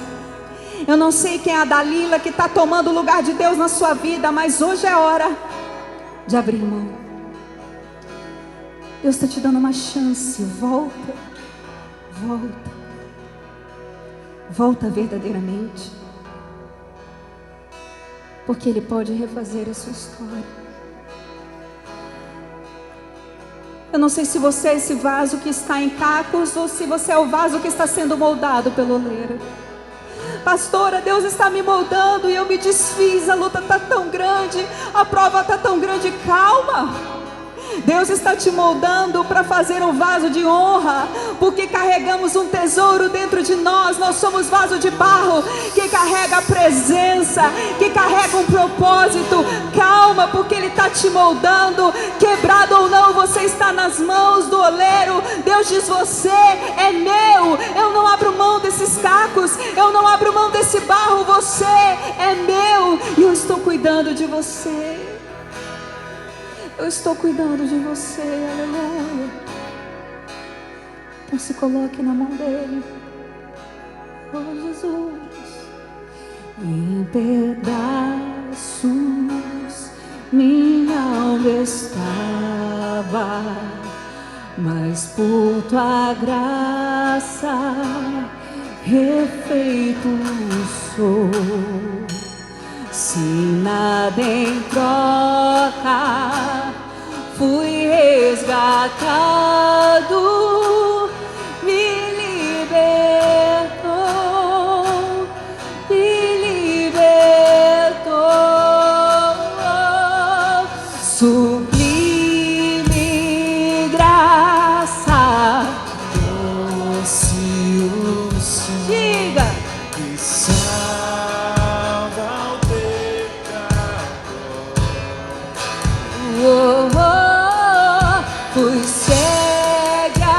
Eu não sei quem é a Dalila que está tomando o lugar de Deus na sua vida. Mas hoje é hora de abrir mão. Deus está te dando uma chance. Volta. Volta. Volta verdadeiramente. Porque Ele pode refazer a sua história. Eu não sei se você é esse vaso que está em cacos ou se você é o vaso que está sendo moldado pelo oleiro. Pastora, Deus está me moldando e eu me desfiz. A luta está tão grande, a prova está tão grande. Calma. Deus está te moldando para fazer um vaso de honra, porque carregamos um tesouro dentro de nós. Nós somos vaso de barro que carrega a presença, que carrega um propósito. Calma, porque Ele está te moldando. Quebrado ou não, você está nas mãos do oleiro. Deus diz: você é meu. Eu não abro mão desses cacos, eu não abro mão desse barro. Você é meu e eu estou cuidando cuidando de você. Eu estou cuidando de você, aleluia. Então se coloque na mão dele. Oh Jesus. Em pedaços minha alma estava, mas por tua graça refeito sou. Se nada em troca fui resgatado, me libertou, sublime graça, doce o som, diga, que salva o pecador. Fui cega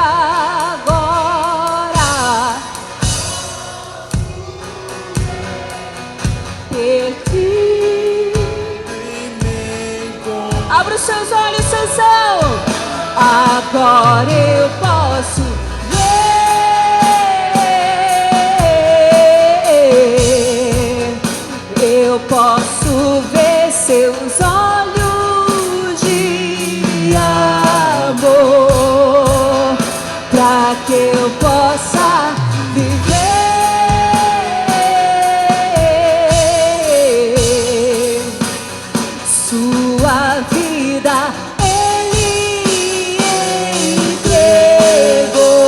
agora, perdi. Abra os seus olhos, Sansão. Agora eu posso ver. Eu posso ver seus olhos de amor, pra que eu possa viver sua vida. Ele entregou.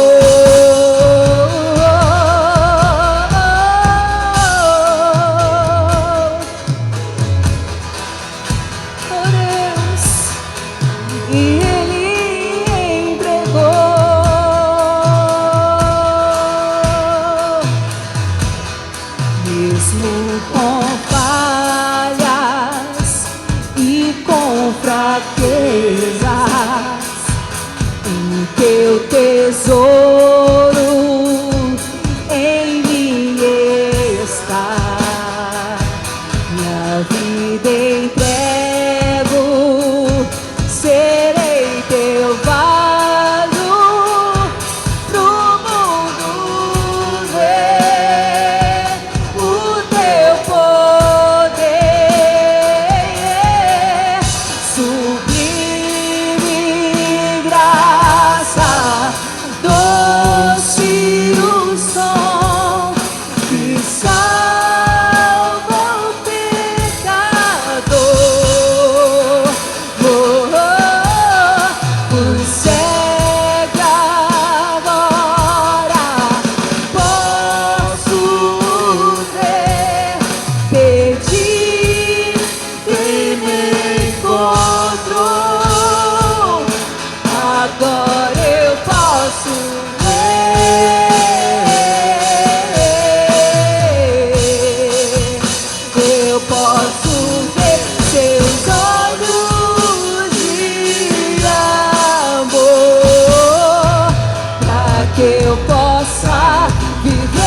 Oh Deus, e ele entregou. Mesmo com falhas e com fraquezas, em teu tesouro em mim está. Minha vida entrego, serei teu vaso pro mundo ver o teu poder. Sublime graça, doce o som que salva o pecador. Oh, oh, fui cega agora, posso ver. Perdi e me encontrou. Agora eu posso ver. Eu posso ver seus olhos de amor, pra que eu possa viver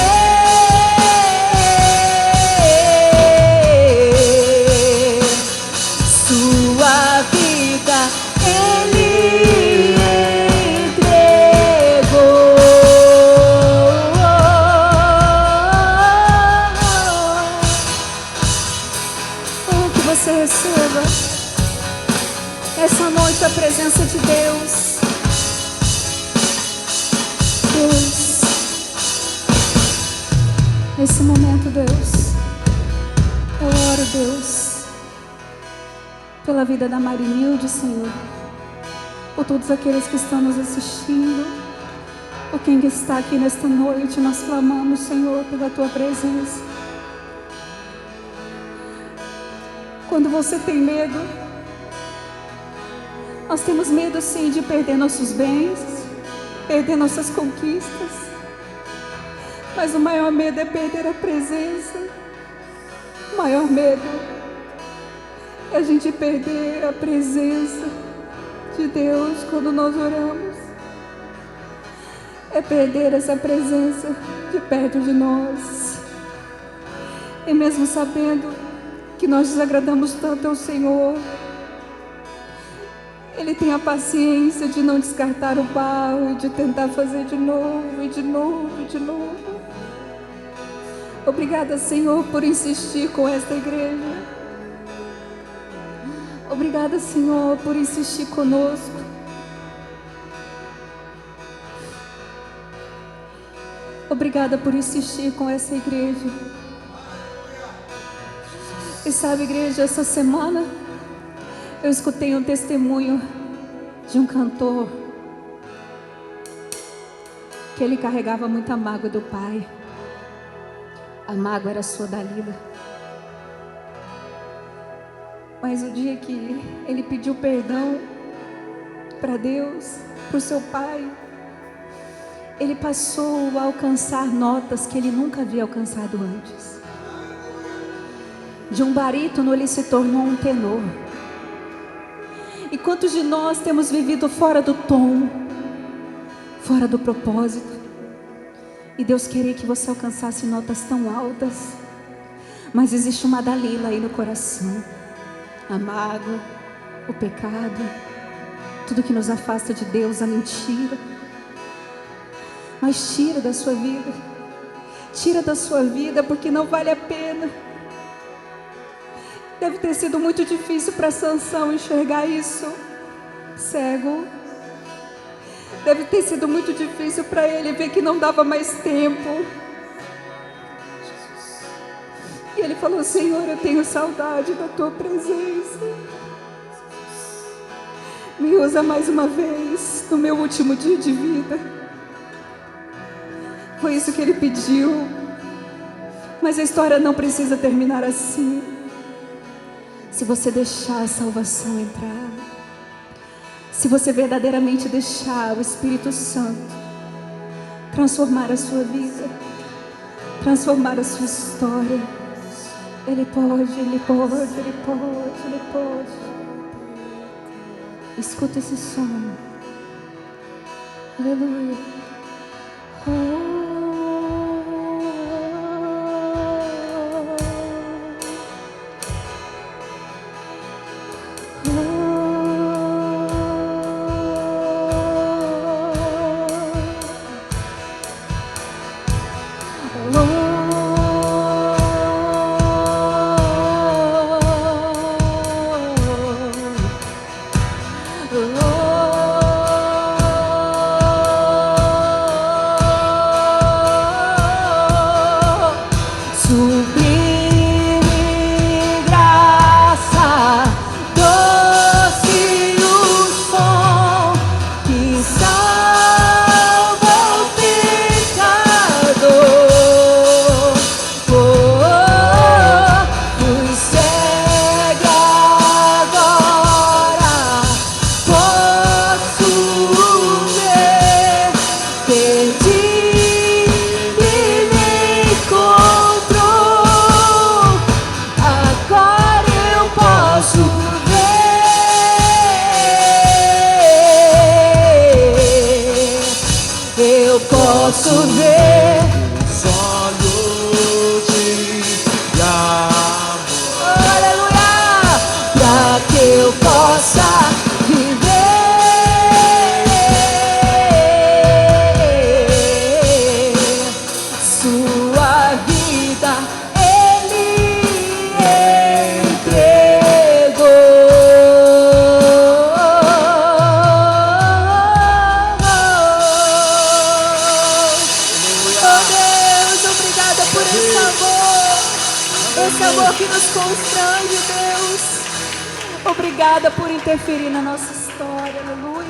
sua vida. Ele entregou. Oh, que você receba essa noite a presença de Deus. Deus, nesse momento, Deus, eu oro, Deus, pela vida da Marinilde, Senhor, por todos aqueles que estão nos assistindo, por quem está aqui nesta noite. Nós clamamos, Senhor, pela tua presença. Quando você tem medo, nós temos medo, sim, de perder nossos bens, perder nossas conquistas, mas o maior medo é perder a presença. O maior medo é a gente perder a presença de Deus quando nós oramos. É perder essa presença de perto de nós. E mesmo sabendo que nós desagradamos tanto ao Senhor. Ele tem a paciência de não descartar o barro e de tentar fazer de novo, e de novo, e de novo. Obrigada, Senhor, por insistir com esta igreja. Obrigada, Senhor, por insistir conosco. Obrigada por insistir com essa igreja. E sabe, igreja, essa semana eu escutei um testemunho de um cantor que ele carregava muita mágoa do pai. A mágoa era sua, Dalila. Mas o dia que ele pediu perdão para Deus, para o seu pai, ele passou a alcançar notas que ele nunca havia alcançado antes. De um barítono ele se tornou um tenor. E quantos de nós temos vivido fora do tom, fora do propósito? E Deus queria que você alcançasse notas tão altas. Mas existe uma Dalila aí no coração. A mágoa, o pecado, tudo que nos afasta de Deus, a mentira. Mas tira da sua vida. Tira da sua vida, porque não vale a pena. Deve ter sido muito difícil para Sansão enxergar isso, cego. Deve ter sido muito difícil para ele ver que não dava mais tempo. E ele falou: Senhor, eu tenho saudade da tua presença. Me usa mais uma vez no meu último dia de vida. Foi isso que ele pediu. Mas a história não precisa terminar assim. Se você deixar a salvação entrar, se você verdadeiramente deixar o Espírito Santo transformar a sua vida, transformar a sua história, Ele pode, Ele pode, Ele pode, Ele pode. Escuta esse som. Aleluia. Obrigada por interferir na nossa história, aleluia.